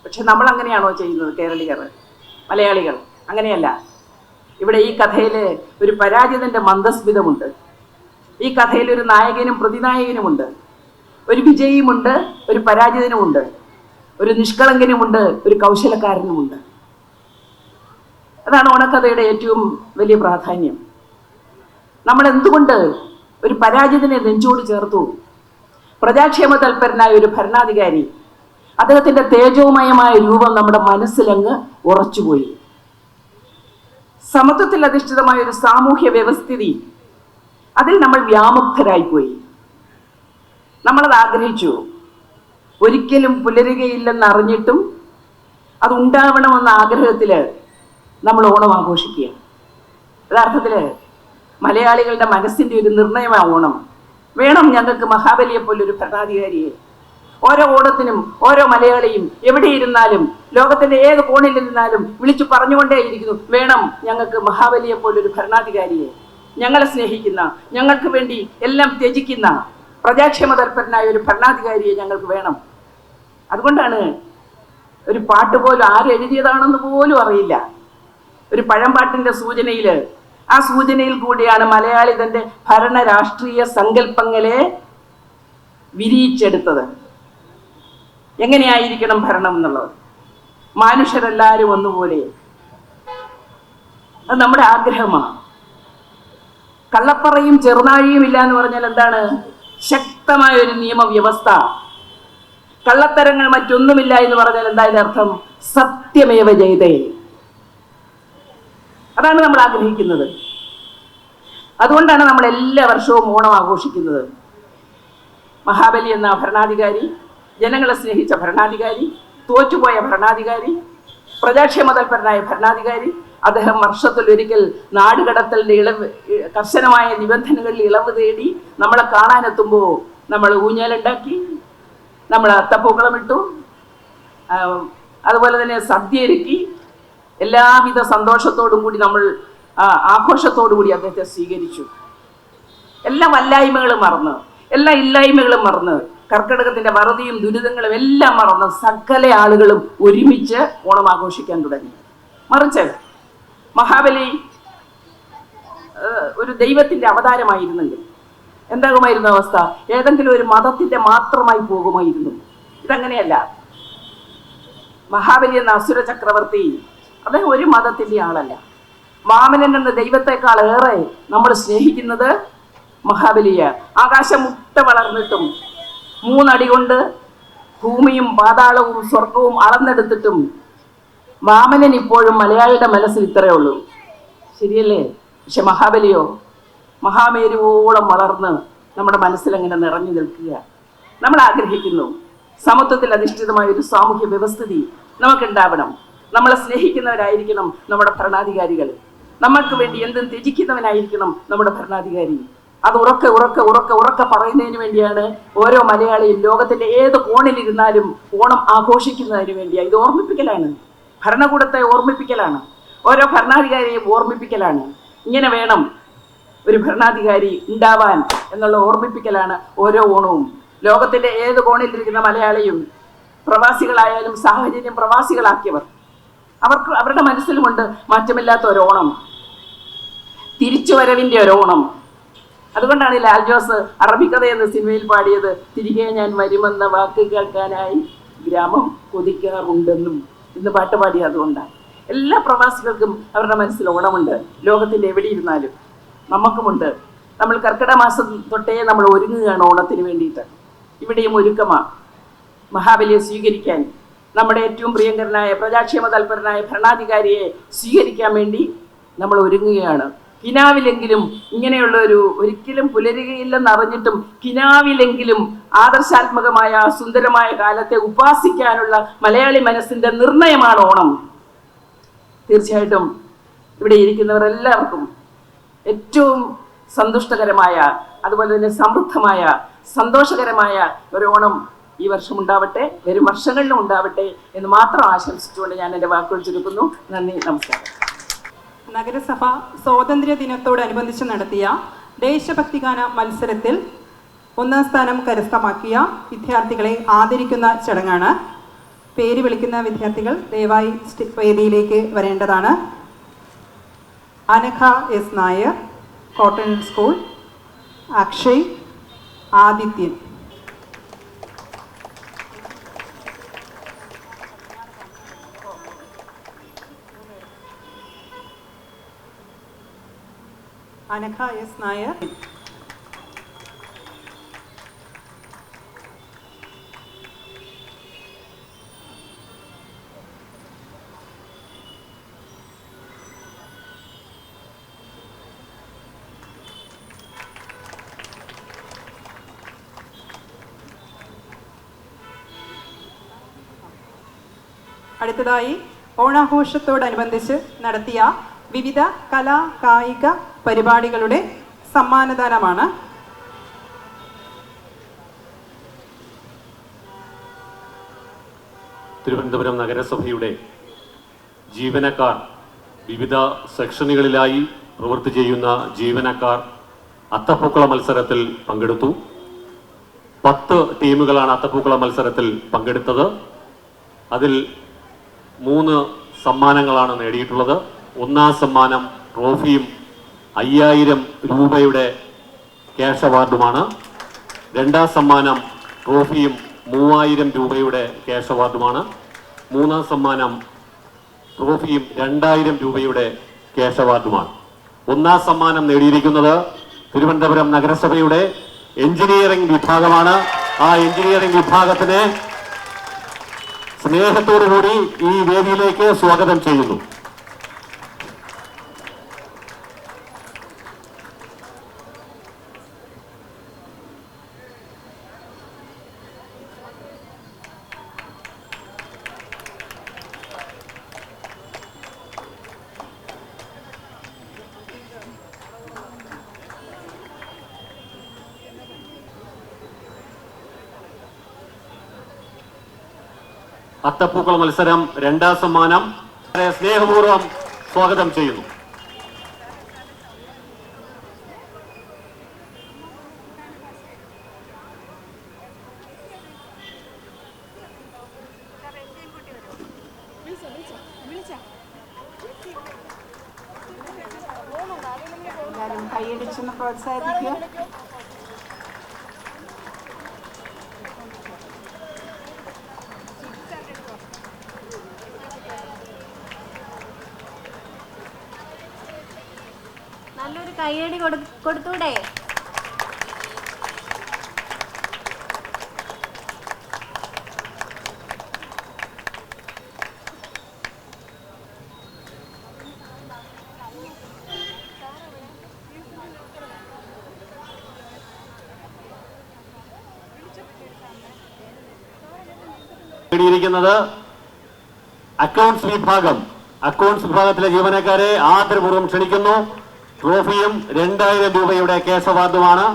പക്ഷെ നമ്മൾ അങ്ങനെയാണോ ചെയ്യുന്നത്? കേരളീയർ, മലയാളികൾ അങ്ങനെയല്ല. ഇവിടെ ഈ കഥയിൽ ഒരു പരാജിതന്റെ മന്ദസ്മിതമുണ്ട്. ഈ കഥയിൽ ഒരു നായകനും പ്രതിനായകനുമുണ്ട്. ഒരു വിജയിയുമുണ്ട്, ഒരു പരാജിതനുമുണ്ട്, ഒരു നിഷ്കളങ്കനുമുണ്ട്, ഒരു കൗശലക്കാരനുമുണ്ട്. അതാണ് ഓണക്കഥയുടെ ഏറ്റവും വലിയ പ്രാധാന്യം. നമ്മൾ എന്തുകൊണ്ട് ഒരു പരാജിതനെ നെഞ്ചോട് ചേർത്തു? പ്രജാക്ഷേമ തൽപരനായ ഒരു ഭരണാധികാരി, അദ്ദേഹത്തിന്റെ തേജോമയമായ രൂപം നമ്മുടെ മനസ്സിലങ്ങ് ഉറച്ചുപോയി. സമത്വത്തിൽ അധിഷ്ഠിതമായ ഒരു സാമൂഹ്യ വ്യവസ്ഥിതി, അതിൽ നമ്മൾ വ്യാമുക്തരായിപ്പോയി. നമ്മളത് ആഗ്രഹിച്ചു. ഒരിക്കലും പുലരുകയില്ലെന്ന് അറിഞ്ഞിട്ടും അത് ഉണ്ടാവണമെന്ന ആഗ്രഹത്തില് നമ്മൾ ഓണം ആഘോഷിക്കുക. യഥാർത്ഥത്തില് മലയാളികളുടെ മനസ്സിന്റെ ഒരു നിർണയമാണ് ഓണം. വേണം ഞങ്ങൾക്ക് മഹാബലിയെ പോലൊരു ഭരണാധികാരിയെ. ഓരോ ഓണത്തിനും ഓരോ മലയാളിയും എവിടെയിരുന്നാലും ലോകത്തിന്റെ ഏത് കോണിലിരുന്നാലും വിളിച്ചു പറഞ്ഞുകൊണ്ടേയിരിക്കുന്നു, വേണം ഞങ്ങൾക്ക് മഹാബലിയെ പോലൊരു ഭരണാധികാരിയെ. ഞങ്ങളെ സ്നേഹിക്കുന്ന, ഞങ്ങൾക്ക് വേണ്ടി എല്ലാം ത്യജിക്കുന്ന, പ്രജാക്ഷേമ തൽപരനായ ഒരു ഭരണാധികാരിയെ ഞങ്ങൾക്ക് വേണം. അതുകൊണ്ടാണ് ഒരു പാട്ട് പോലും ആരെഴുതിയതാണെന്ന് പോലും അറിയില്ല. ഒരു പഴംപാട്ടിന്റെ സൂചനയിൽ, ആ സൂചനയിൽ കൂടിയാണ് മലയാളി തന്റെ ഭരണ രാഷ്ട്രീയ സങ്കല്പങ്ങളെ വിരിയിച്ചെടുത്തത്. എങ്ങനെയായിരിക്കണം ഭരണം എന്നുള്ളത്. മനുഷ്യരെല്ലാവരും ഒന്നുപോലെ, അത് നമ്മുടെ ആഗ്രഹമാണ്. കള്ളപ്പറയും ചെറുനാഴിയും ഇല്ല എന്ന് പറഞ്ഞാൽ എന്താണ്? ശക്തമായ ഒരു നിയമവ്യവസ്ഥ. കള്ളത്തരങ്ങൾ മറ്റൊന്നുമില്ല എന്ന് പറഞ്ഞാൽ എന്താ അർത്ഥം? സത്യമേവ ജയതേ. അതാണ് നമ്മൾ ആഗ്രഹിക്കുന്നത്. അതുകൊണ്ടാണ് നമ്മൾ എല്ലാ വർഷവും ഓണം ആഘോഷിക്കുന്നത്. മഹാബലി എന്ന ഭരണാധികാരി, ജനങ്ങളെ സ്നേഹിച്ച ഭരണാധികാരി, തോറ്റുപോയ ഭരണാധികാരി, പ്രജാക്ഷേമ തൽപരനായ ഭരണാധികാരി, അദ്ദേഹം വർഷത്തിലൊരിക്കൽ നാടുകടത്തലിന്റെ കർശനമായ നിബന്ധനകളിൽ ഇളവ് തേടി നമ്മളെ കാണാനെത്തുമ്പോൾ നമ്മൾ ഊഞ്ഞാലുണ്ടാക്കി, നമ്മൾ അത്തപ്പൂക്കളമിട്ടു, അതുപോലെ തന്നെ സദ്യ ഒരുക്കി, എല്ലാവിധ സന്തോഷത്തോടും കൂടി നമ്മൾ ആഘോഷത്തോടു കൂടി അദ്ദേഹത്തെ സ്വീകരിച്ചു. എല്ലാ വല്ലായ്മകളും മറന്ന്, എല്ലാ ഇല്ലായ്മകളും മറന്ന്, കർക്കിടകത്തിന്റെ വറുതിയും ദുരിതങ്ങളും എല്ലാം മറന്ന് സകല ആളുകളും ഒരുമിച്ച് ഓണം ആഘോഷിക്കാൻ തുടങ്ങി. മറിച്ച് മഹാബലി ഒരു ദൈവത്തിന്റെ അവതാരമായിരുന്നെങ്കിൽ എന്താകുമായിരുന്നു അവസ്ഥ? ഏതെങ്കിലും ഒരു മതത്തിന്റെ മാത്രമായി പോകുമായിരുന്നു. ഇതങ്ങനെയല്ല. മഹാബലി എന്ന അസുര ചക്രവർത്തി അദ്ദേഹം ഒരു മതത്തിന്റെ ആളല്ല. വാമനൻ എന്ന ദൈവത്തെക്കാൾ ഏറെ നമ്മൾ സ്നേഹിക്കുന്നത് മഹാബലിയെ. ആകാശം മുട്ട വളർന്നിട്ടും 3 അടി കൊണ്ട് ഭൂമിയും പാതാളവും സ്വർഗവും അളന്നെടുത്തിട്ടും വാമനൻ ഇപ്പോഴും മലയാളിയുടെ മനസ്സിൽ ഇത്രയേ ഉള്ളൂ. ശരിയല്ലേ? പക്ഷെ മഹാബലിയോ മഹാമേരുവോളം വളർന്ന് നമ്മുടെ മനസ്സിലങ്ങനെ നിറഞ്ഞു നിൽക്കുക. നമ്മൾ ആഗ്രഹിക്കുന്നു സമത്വത്തിൽ അധിഷ്ഠിതമായ ഒരു സാമൂഹ്യ വ്യവസ്ഥിതി നമുക്കുണ്ടാവണം. നമ്മളെ സ്നേഹിക്കുന്നവരായിരിക്കണം നമ്മുടെ ഭരണാധികാരികൾ. നമ്മൾക്ക് വേണ്ടി എന്തും ത്യജിക്കുന്നവനായിരിക്കണം നമ്മുടെ ഭരണാധികാരി. അത് ഉറക്കെ ഉറക്കെ ഉറക്കെ ഉറക്കെ പറയുന്നതിന് വേണ്ടിയാണ് ഓരോ മലയാളിയും ലോകത്തിന്റെ ഏത് കോണിലിരുന്നാലും ഓണം ആഘോഷിക്കുന്നതിന് വേണ്ടിയാണ്. ഇത് ഓർമ്മിപ്പിക്കലാണ്, ഭരണകൂടത്തെ ഓർമ്മിപ്പിക്കലാണ്, ഓരോ ഭരണാധികാരിയെയും ഓർമ്മിപ്പിക്കലാണ്. ഇങ്ങനെ വേണം ഒരു ഭരണാധികാരി ഉണ്ടാവാൻ എന്നുള്ള ഓർമ്മിപ്പിക്കലാണ് ഓരോ ഓണവും. ലോകത്തിന്റെ ഏത് കോണിലിരിക്കുന്ന മലയാളിയും, പ്രവാസികളായാലും സാഹചര്യം പ്രവാസികളാക്കിയവർ, അവർക്ക് അവരുടെ മനസ്സിലുമുണ്ട് മാറ്റമില്ലാത്ത ഒരോണം, തിരിച്ചുവരവിന്റെ ഒരോണം. അതുകൊണ്ടാണ് ലാൽ ജോസ് അറബിക്കഥ എന്ന സിനിമയിൽ പാടിയത്, തിരികെ ഞാൻ വരുമെന്ന വാക്ക് കേൾക്കാനായി ഗ്രാമം കൊതിക്കാറുണ്ടെന്നും ഇന്ന് പാട്ട് പാടി. അതുകൊണ്ടാണ് എല്ലാ പ്രവാസികൾക്കും അവരുടെ മനസ്സിൽ ഓണമുണ്ട്. ലോകത്തിന്റെ എവിടെ ഇരുന്നാലും നമുക്കുമുണ്ട്. നമ്മൾ കർക്കിടക മാസം തൊട്ടേ നമ്മൾ ഒരുങ്ങുകയാണ് ഓണത്തിന് വേണ്ടിയിട്ട്. ഇവിടെയും ഒരുക്കമാണ്. മഹാബലിയെ സ്വീകരിക്കാൻ, നമ്മുടെ ഏറ്റവും പ്രിയങ്കരനായ പ്രജാക്ഷേമ തൽപരനായ ഭരണാധികാരിയെ സ്വീകരിക്കാൻ വേണ്ടി നമ്മൾ ഒരുങ്ങുകയാണ്. കിനാവിലെങ്കിലും ഇങ്ങനെയുള്ള ഒരിക്കലും പുലരുകയില്ലെന്ന് അറിഞ്ഞിട്ടും കിനാവിലെങ്കിലും ആദർശാത്മകമായ സുന്ദരമായ കാലത്തെ ഉപാസിക്കാനുള്ള മലയാളി മനസ്സിന്റെ നിർണയമാണ് ഓണം. തീർച്ചയായിട്ടും ഇവിടെ ഇരിക്കുന്നവരെല്ലാവർക്കും ഏറ്റവും സന്തുഷ്ടകരമായ, അതുപോലെ തന്നെ സമൃദ്ധമായ, സന്തോഷകരമായ ഒരു ഓണം ഈ വർഷം ഉണ്ടാവട്ടെ, വരും വർഷങ്ങളിലും ഉണ്ടാവട്ടെ എന്ന് മാത്രം ആശംസിച്ചുകൊണ്ട് ഞാൻ എൻ്റെ വാക്കുകൾ ചുരുക്കുന്നു. നന്ദി, നമസ്കാരം. നഗരസഭ സ്വാതന്ത്ര്യ ദിനത്തോടനുബന്ധിച്ച് നടത്തിയ ദേശഭക്തിഗാന മത്സരത്തിൽ 1ാം സ്ഥാനം കരസ്ഥമാക്കിയ വിദ്യാർത്ഥികളെ ആദരിക്കുന്ന ചടങ്ങാണ്. പേര് വിളിക്കുന്ന വിദ്യാർത്ഥികൾ ദയവായി വേദിയിലേക്ക് വരേണ്ടതാണ്. Anagha S Nair, cotton school. Akshay, Adithyan. Anagha S Nair. അടുത്തതായി ഓണാഘോഷത്തോടനുബന്ധിച്ച് നടത്തിയ വിവിധ കലാ കായിക പരിപാടികളുടെ സമ്മാനദാനമാണ്. തിരുവനന്തപുരം നഗരസഭയുടെ ജീവനക്കാർ, വിവിധ സെക്ഷനുകളിലായി പ്രവൃത്തി ചെയ്യുന്ന ജീവനക്കാർ അത്തപ്പൂക്കള മത്സരത്തിൽ പങ്കെടുത്തു. 10 ടീമുകളാണ് അത്തപ്പൂക്കള മത്സരത്തിൽ പങ്കെടുത്തത്. അതിൽ 3 സമ്മാനങ്ങളാണ് നേടിയിട്ടുള്ളത്. ഒന്നാം സമ്മാനം ട്രോഫിയും 5000 രൂപയുടെ ക്യാഷ് അവാർഡുമാണ്. രണ്ടാം സമ്മാനം ട്രോഫിയും 3000 രൂപയുടെ ക്യാഷ് അവാർഡുമാണ്. മൂന്നാം സമ്മാനം ട്രോഫിയും 2000 രൂപയുടെ ക്യാഷ് അവാർഡുമാണ്. ഒന്നാം സമ്മാനം നേടിയിരിക്കുന്നത് തിരുവനന്തപുരം നഗരസഭയുടെ എഞ്ചിനീയറിംഗ് വിഭാഗമാണ്. ആ എഞ്ചിനീയറിംഗ് വിഭാഗത്തിനെ സ്നേഹത്തോടുകൂടി ഈ വേദിയിലേക്ക് സ്വാഗതം ചെയ്യുന്നു. അത്തപ്പൂക്കള മത്സരം രണ്ടാം സമ്മാനം സ്നേഹപൂർവ്വം സ്വാഗതം ചെയ്യുന്നു. എല്ലാവരും കൈയടിച്ചൊന്ന് പ്രോത്സാഹിപ്പിക്കുക. നല്ലൊരു കയ്യടി കൊടുത്തൂടെ? നേടിയിരിക്കുന്നത് അക്കൗണ്ട്സ് വിഭാഗം. അക്കൗണ്ട്സ് വിഭാഗത്തിലെ ജീവനക്കാരെ ആദരപൂർവ്വം ക്ഷണിക്കുന്നു. ട്രോഫിയും 2000 രൂപയുടെ ക്യാഷ് അവാർഡുമാണ്.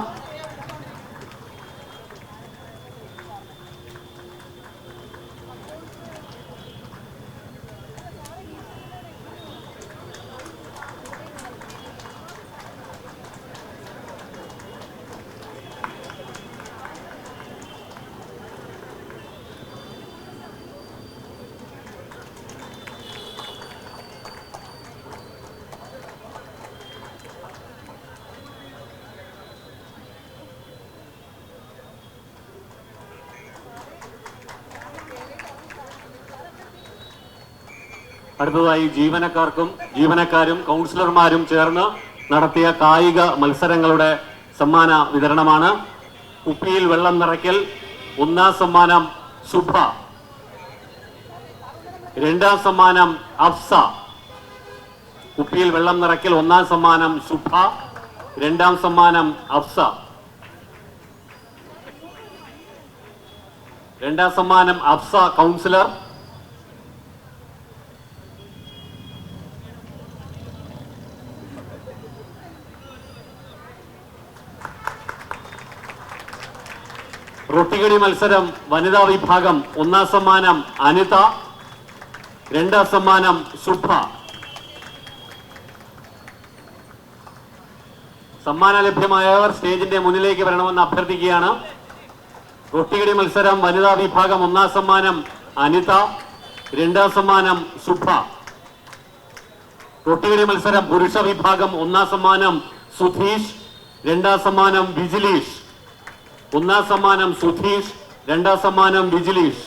അടുത്തതായി ജീവനക്കാരും കൗൺസിലർമാരും ചേർന്ന് നടത്തിയ കായിക മത്സരങ്ങളുടെ സമ്മാന വിതരണമാണ്. കുപ്പിയിൽ വെള്ളം നിറയ്ക്കൽ ഒന്നാം സമ്മാനം ശുഭ, രണ്ടാം സമ്മാനം അഫ്സ. കുപ്പിയിൽ വെള്ളം നിറയ്ക്കൽ ഒന്നാം സമ്മാനം ശുഭ, രണ്ടാം സമ്മാനം അഫ്സ. രണ്ടാം സമ്മാനം അഫ്സ കൗൺസിലർ. റൊട്ടികടി മത്സരം വനിതാ വിഭാഗം ഒന്നാം സമ്മാനം അനിത, രണ്ടാം സമ്മാനം ശുഭ. സമ്മാനം ലഭ്യമായവർ സ്റ്റേജിന്റെ മുന്നിലേക്ക് വരണമെന്ന് അഭ്യർത്ഥിക്കുകയാണ്. റൊട്ടികടി മത്സരം വനിതാ വിഭാഗം ഒന്നാം സമ്മാനം അനിത, രണ്ടാം സമ്മാനം ശുഭ. റൊട്ടികടി മത്സരം പുരുഷ വിഭാഗം ഒന്നാം സമ്മാനം സുധീഷ്, രണ്ടാം സമ്മാനം വിജിലീഷ്. ഒന്നാം സമ്മാനം സുധീഷ്, രണ്ടാം സമ്മാനം വിജിലീഷ്.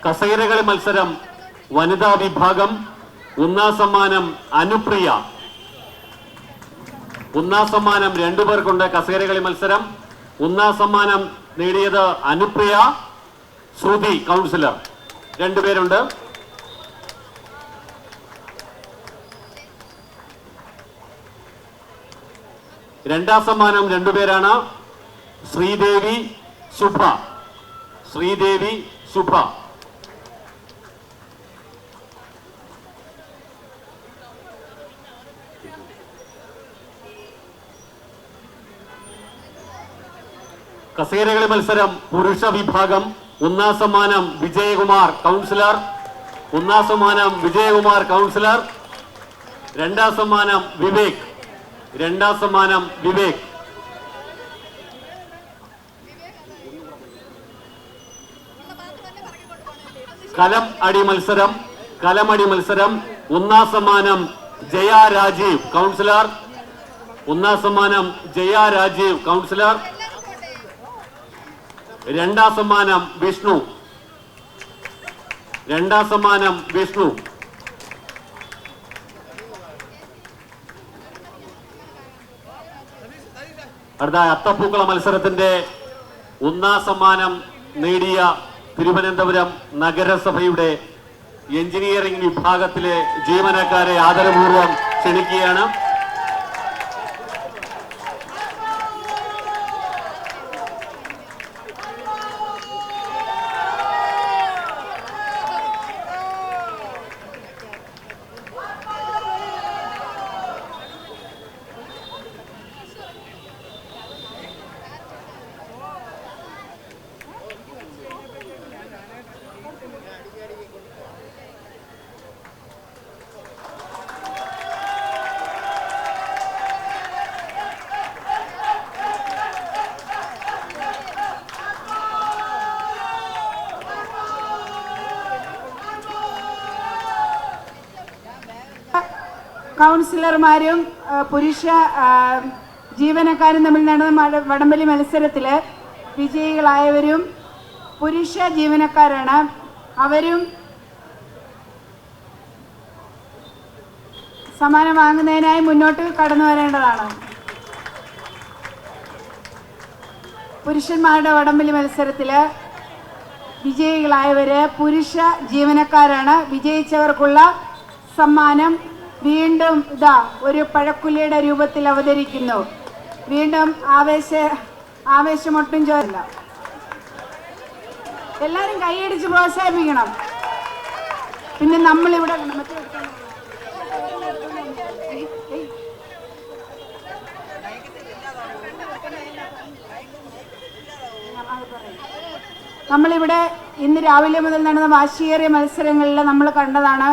കസേരകളി മത്സരം വനിതാ വിഭാഗം ഒന്നാം സമ്മാനം അനുപ്രിയ, ഒന്നാം സമ്മാനം 2 പേർക്കുണ്ട് കസേരകളി മത്സരം. ഒന്നാം സമ്മാനം നേടിയത് അനുപ്രിയ ശ്രുതി കൗൺസിലർ, 2 പേരുണ്ട്. രണ്ടാം സമ്മാനം 2 പേരാണ്, ശ്രീദേവി ശുഭ. ശ്രീദേവി ശുഭ. കസേരകളി മത്സരം പുരുഷ വിഭാഗം. ഒന്നാം സമ്മാനം വിജയകുമാർ കൗൺസിലർ. ഒന്നാം സമ്മാനം വിജയകുമാർ കൗൺസിലർ. രണ്ടാം സമ്മാനം വിവേക്. രണ്ടാം സമ്മാനം വിവേക്. കലം അടി മത്സരം. കലമടി മത്സരം. ഒന്നാം സമ്മാനം ജയ രാജീവ് കൗൺസിലർ. ഒന്നാം സമ്മാനം ജയ രാജീവ് കൗൺസിലർ. രണ്ടാം സമ്മാനം വിഷ്ണു. രണ്ടാം സമ്മാനം വിഷ്ണു. അടുത്ത അത്തപ്പൂക്കള മത്സരത്തിന്റെ ഒന്നാം സമ്മാനം നേടിയ തിരുവനന്തപുരം നഗരസഭയുടെ എഞ്ചിനീയറിംഗ് വിഭാഗത്തിലെ ജീവനക്കാരെ ആദരപൂർവ്വം ക്ഷണിക്കുകയാണ്. കൗൺസിലർമാരും പുരുഷ ജീവനക്കാരും തമ്മിൽ നടന്ന വടംവലി മത്സരത്തിൽ വിജയികളായവരും പുരുഷ ജീവനക്കാരാണ്. അവരും സമ്മാനം വാങ്ങുന്നതിനായി മുന്നോട്ട് കടന്നു വരേണ്ടതാണ്. പുരുഷന്മാരുടെ വടംവലി മത്സരത്തിൽ വിജയികളായവര് പുരുഷ ജീവനക്കാരാണ്. വിജയിച്ചവർക്കുള്ള സമ്മാനം വീണ്ടും ഒരു പഴക്കുലയുടെ രൂപത്തിൽ അവതരിക്കുന്നു. വീണ്ടും ആവേശമൊട്ടും ചോരില്ല. എല്ലാവരും കൈയടിച്ച് പ്രോത്സാഹിപ്പിക്കണം. പിന്നെ നമ്മളിവിടെ ഇന്ന് രാവിലെ മുതൽ നടന്ന വാശിയേറിയ മത്സരങ്ങളിൽ നമ്മൾ കണ്ടതാണ്.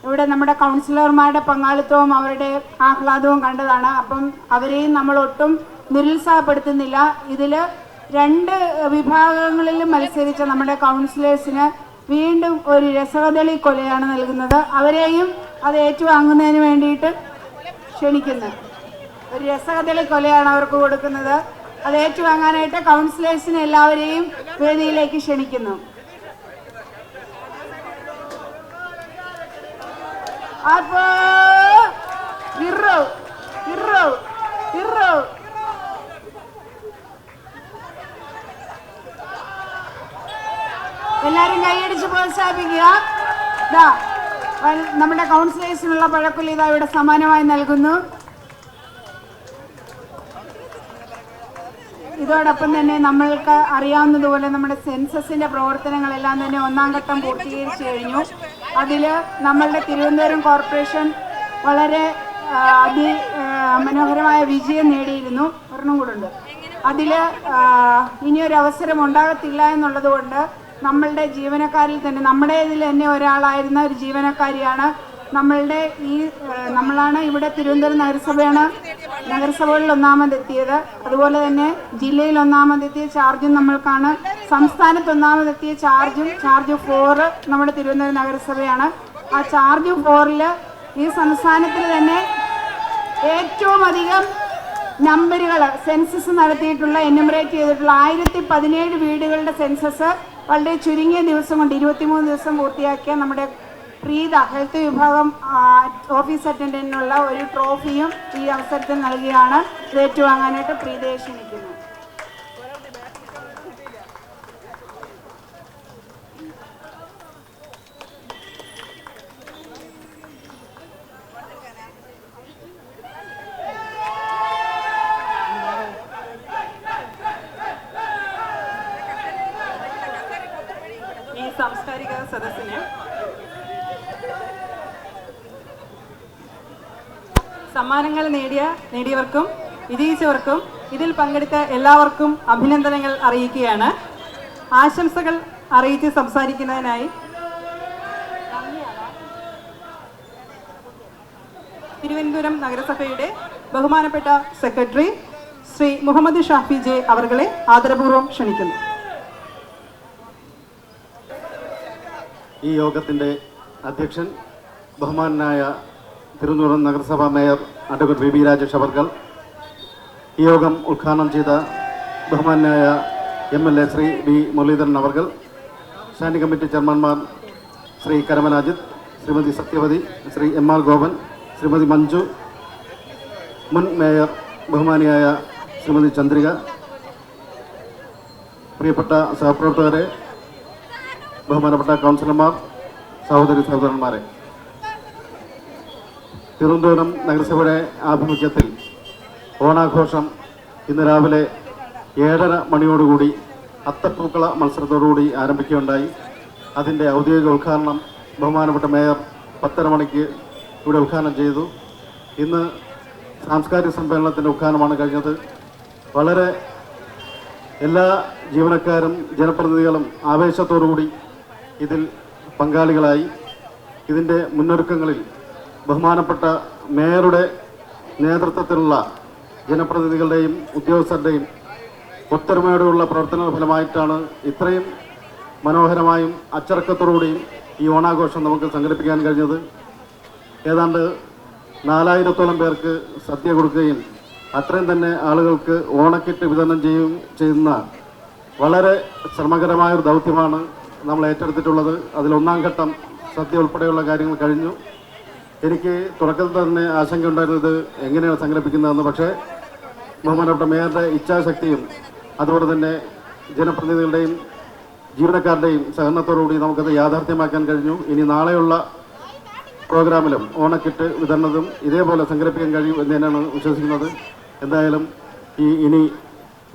ഇവിടെ നമ്മുടെ കൗൺസിലർമാരുടെ പങ്കാളിത്തവും അവരുടെ ആഹ്ലാദവും കണ്ടതാണ്. അപ്പം അവരെയും നമ്മൾ ഒട്ടും നിരുത്സാഹപ്പെടുത്തുന്നില്ല. ഇതിൽ 2 വിഭാഗങ്ങളിലും മത്സരിച്ച നമ്മുടെ കൗൺസിലേഴ്സിന് വീണ്ടും ഒരു രസകദളി കൊലയാണ് നൽകുന്നത്. അവരെയും അത് ഏറ്റുവാങ്ങുന്നതിന് വേണ്ടിയിട്ട് ക്ഷണിക്കുന്നു. ഒരു രസകദളി കൊലയാണ് അവർക്ക് കൊടുക്കുന്നത്. അത് ഏറ്റുവാങ്ങാനായിട്ട് കൗൺസിലേഴ്സിനെ എല്ലാവരെയും വേദിയിലേക്ക് ക്ഷണിക്കുന്നു. അപ്പോ എല്ലാരും കൈയടിച്ച് പ്രോത്സാഹിപ്പിക്കുക. നമ്മുടെ കൗൺസിലേഴ്സിനുള്ള പഴക്കുലി ഇവിടെ സമ്മാനമായി നൽകുന്നു. ഇതോടൊപ്പം തന്നെ നമ്മൾക്ക് അറിയാവുന്നതുപോലെ നമ്മുടെ സെൻസസിന്റെ പ്രവർത്തനങ്ങളെല്ലാം തന്നെ 1ാം ഘട്ടം പൂർത്തീകരിച്ചു കഴിഞ്ഞു. അതിൽ നമ്മളുടെ തിരുവനന്തപുരം കോർപ്പറേഷൻ വളരെ മനോഹരമായ വിജയം നേടിയിരുന്നു. ഒരെണ്ണം കൂടെ ഉണ്ട്. അതിൽ ഇനിയൊരു അവസരം ഉണ്ടാകത്തില്ല എന്നുള്ളത് കൊണ്ട് നമ്മളുടെ ജീവനക്കാരിൽ തന്നെ നമ്മുടെ ഇതിൽ തന്നെ ഒരാളായിരുന്ന ഒരു ജീവനക്കാരിയാണ് നമ്മളാണ് ഇവിടെ തിരുവനന്തപുരം നഗരസഭകളിൽ 1ാമതെത്തിയത്. അതുപോലെ തന്നെ ജില്ലയിൽ 1ാമതെത്തിയ ചാർജും നമ്മൾക്കാണ്. സംസ്ഥാനത്ത് 1ാമതെത്തിയ ചാർജ് 4 നമ്മുടെ തിരുവനന്തപുരം നഗരസഭയാണ്. ആ ചാർജ് 4ൽ ഈ സംസ്ഥാനത്തിൽ തന്നെ ഏറ്റവും അധികം നമ്പറുകൾ സെൻസസ് നടത്തിയിട്ടുള്ള എന്യൂമറേറ്റ് ചെയ്തിട്ടുള്ള 1017 വീടുകളുടെ സെൻസസ് വളരെ ചുരുങ്ങിയ ദിവസം കൊണ്ട് 23 ദിവസം പൂർത്തിയാക്കിയ നമ്മുടെ പ്രീത ഹെൽത്ത് വിഭാഗം ഓഫീസ് അറ്റൻഡന്റിനുള്ള ഒരു ട്രോഫിയും ഈ അവസരത്തിൽ നൽകിയാണ് ഇത് ഏറ്റുവാങ്ങാനായിട്ട് പ്രീതയെ ക്ഷണിക്കുന്നത്. ഈ സാംസ്കാരിക സദസ്സിന് സമ്മാനങ്ങൾ നേടിയവർക്കും വിജയിച്ചവർക്കും ഇതിൽ പങ്കെടുത്ത എല്ലാവർക്കും അഭിനന്ദനങ്ങൾ അറിയിക്കുകയാണ്. ആശംസകൾ അറിയിച്ച് സംസാരിക്കുന്നതിനായി തിരുവനന്തപുരം നഗരസഭയുടെ ബഹുമാനപ്പെട്ട സെക്രട്ടറി ശ്രീ മുഹമ്മദ് ഷാഫി ജെ അവർകളെ ആദരപൂർവ്വം ക്ഷണിക്കുന്നു. ഈ യോഗത്തിൻ്റെ അധ്യക്ഷൻ ബഹുമാനായ തിരുവനന്തപുരം നഗരസഭാ mayor advocate V B Rajesh അവർകൾ, ഈ യോഗം ഉദ്ഘാടനം ചെയ്ത ബഹുമാനായ MLA ശ്രീ ബി മുരളീധരൻ അവർകൾ, സ്റ്റാൻഡിംഗ് കമ്മിറ്റി ചെയർമാൻമാർ ശ്രീ കരമന അജിത്ത്, ശ്രീമതി സത്യവതി, ശ്രീ MR ഗോപൻ, ശ്രീമതി മഞ്ജു, മുൻ മേയർ ബഹുമാനിയായ ശ്രീമതി ചന്ദ്രിക, പ്രിയപ്പെട്ട സഹപ്രവർത്തകരെ, ബഹുമാനപ്പെട്ട കൗൺസിലർമാർ, സഹോദരന്മാരെ, തിരുവനന്തപുരം നഗരസഭയുടെ ആഭിമുഖ്യത്തിൽ ഓണാഘോഷം ഇന്ന് രാവിലെ 7:30 മണിയോടുകൂടി അത്തപ്പൂക്കള മത്സരത്തോടുകൂടി ആരംഭിക്കുകയുണ്ടായി. അതിൻ്റെ ഔദ്യോഗിക ഉദ്ഘാടനം ബഹുമാനപ്പെട്ട മേയർ 10:30 മണിക്ക് ഇവിടെ ഉദ്ഘാടനം ചെയ്തു. ഇന്ന് സാംസ്കാരിക സമ്മേളനത്തിൻ്റെ ഉദ്ഘാടനമാണ് കഴിഞ്ഞത്. വളരെ എല്ലാ ജീവനക്കാരും ജനപ്രതിനിധികളും ആവേശത്തോടുകൂടി ഇതിൽ പങ്കാളികളായി. ഇതിൻ്റെ മുന്നൊരുക്കങ്ങളിൽ ബഹുമാനപ്പെട്ട മേയറുടെ നേതൃത്വത്തിലുള്ള ജനപ്രതിനിധികളുടെയും ഉദ്യോഗസ്ഥരുടെയും ഒത്തൊരുമയോടെയുള്ള പ്രവർത്തന ഫലമായിട്ടാണ് ഇത്രയും മനോഹരമായും അച്ചടക്കത്തോടുകൂടിയും ഈ ഓണാഘോഷം നമുക്ക് സംഘടിപ്പിക്കാൻ കഴിഞ്ഞത്. ഏതാണ്ട് 4000-ഓളം പേർക്ക് സദ്യ കൊടുക്കുകയും അത്രയും തന്നെ ആളുകൾക്ക് ഓണക്കിറ്റ് വിതരണം ചെയ്യുന്ന വളരെ ശ്രമകരമായൊരു ദൗത്യമാണ് നമ്മൾ ഏറ്റെടുത്തിട്ടുള്ളത്. അതിലൊന്നാം ഘട്ടം സദ്യ ഉൾപ്പെടെയുള്ള കാര്യങ്ങൾ കഴിഞ്ഞു. എനിക്ക് തുടക്കത്തിൽ തന്നെ ആശങ്കയുണ്ടായിരുന്നത് എങ്ങനെയാണ് സംഘടിപ്പിക്കുന്നതെന്ന്. പക്ഷേ ബഹുമാനപ്പെട്ട മേയറുടെ ഇച്ഛാശക്തിയും അതുപോലെ തന്നെ ജനപ്രതിനിധികളുടെയും ജീവനക്കാരുടെയും സഹകരണത്തോടുകൂടി നമുക്കത് യാഥാർത്ഥ്യമാക്കാൻ കഴിഞ്ഞു. ഇനി നാളെയുള്ള പ്രോഗ്രാമിലും ഓണക്കിറ്റ് വിതരണവും ഇതേപോലെ സംഘടിപ്പിക്കാൻ കഴിയും എന്ന് തന്നെയാണ് വിശ്വസിക്കുന്നത്. എന്തായാലും ഇനി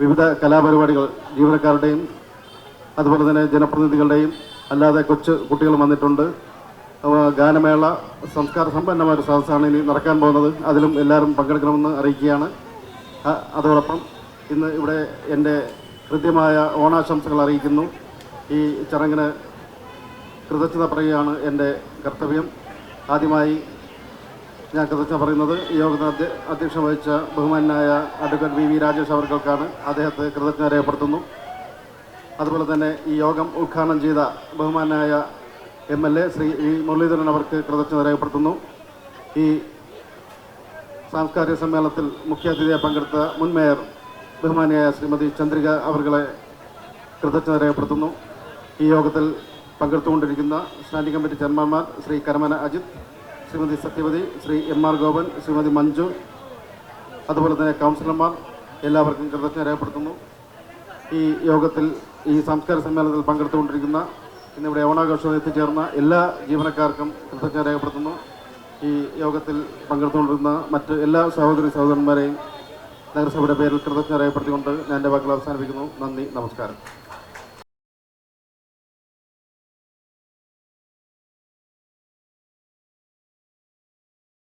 വിവിധ കലാപരിപാടികൾ ജീവനക്കാരുടെയും അതുപോലെ തന്നെ ജനപ്രതിനിധികളുടെയും അല്ലാതെ കൊച്ചു കുട്ടികൾ വന്നിട്ടുണ്ട്. ഗാനമേള, സംസ്കാര സമ്പന്നമായ ഒരു സദസ്സാണ് ഇനി നടക്കാൻ പോകുന്നത്. അതിലും എല്ലാവരും പങ്കെടുക്കണമെന്ന് അറിയിക്കുകയാണ്. അതോടൊപ്പം ഇന്ന് ഇവിടെ എൻ്റെ കൃത്യമായ ഓണാശംസകൾ അറിയിക്കുന്നു. ഈ ചടങ്ങിന് കൃതജ്ഞത പറയുകയാണ് എൻ്റെ കർത്തവ്യം. ആദ്യമായി ഞാൻ കൃതജ്ഞത പറയുന്നത് ഈ യോഗത്തിന് അധ്യക്ഷം വഹിച്ച ബഹുമാനായ അഡ്വക്കേറ്റ് വി രാജേഷ് അവർക്കാണ്. അദ്ദേഹത്തെ കൃതജ്ഞത രേഖപ്പെടുത്തുന്നു. അതുപോലെ തന്നെ ഈ യോഗം ഉദ്ഘാടനം ചെയ്ത ബഹുമാനായ MLA ശ്രീ വി മുരളീധരൻ അവർക്ക് കൃതജ്ഞത രേഖപ്പെടുത്തുന്നു. ഈ സാംസ്കാരിക സമ്മേളനത്തിൽ മുഖ്യാതിഥിയായി പങ്കെടുത്ത മുൻ മേയർ ബഹുമാനിയായ ശ്രീമതി ചന്ദ്രിക അവർകളെ കൃതജ്ഞത രേഖപ്പെടുത്തുന്നു. ഈ യോഗത്തിൽ പങ്കെടുത്തുകൊണ്ടിരിക്കുന്ന സ്റ്റാൻഡിംഗ് കമ്മിറ്റി ചെയർമാൻമാർ ശ്രീ കരമന അജിത്ത്, ശ്രീമതി സത്യവതി, ശ്രീ MR ഗോപൻ, ശ്രീമതി മഞ്ജു, അതുപോലെ തന്നെ കൗൺസിലർമാർ എല്ലാവർക്കും കൃതജ്ഞത രേഖപ്പെടുത്തുന്നു. ഈ യോഗത്തിൽ ഈ സാംസ്കാരിക സമ്മേളനത്തിൽ പങ്കെടുത്തുകൊണ്ടിരിക്കുന്ന ഇന്നിവിടെ ഓണാഘോഷം എത്തിച്ചേർന്ന എല്ലാ ജീവനക്കാർക്കും കൃതജ്ഞത രേഖപ്പെടുത്തുന്നു. ഈ യോഗത്തിൽ പങ്കെടുത്തുകൊണ്ടിരുന്ന മറ്റ് എല്ലാ സഹോദരന്മാരെയും നഗരസഭയുടെ പേരിൽ കൃതജ്ഞത രേഖപ്പെടുത്തിക്കൊണ്ട് ഞാൻ എൻ്റെ വാക്കുകൾ അവസാനിപ്പിക്കുന്നു. നന്ദി, നമസ്കാരം.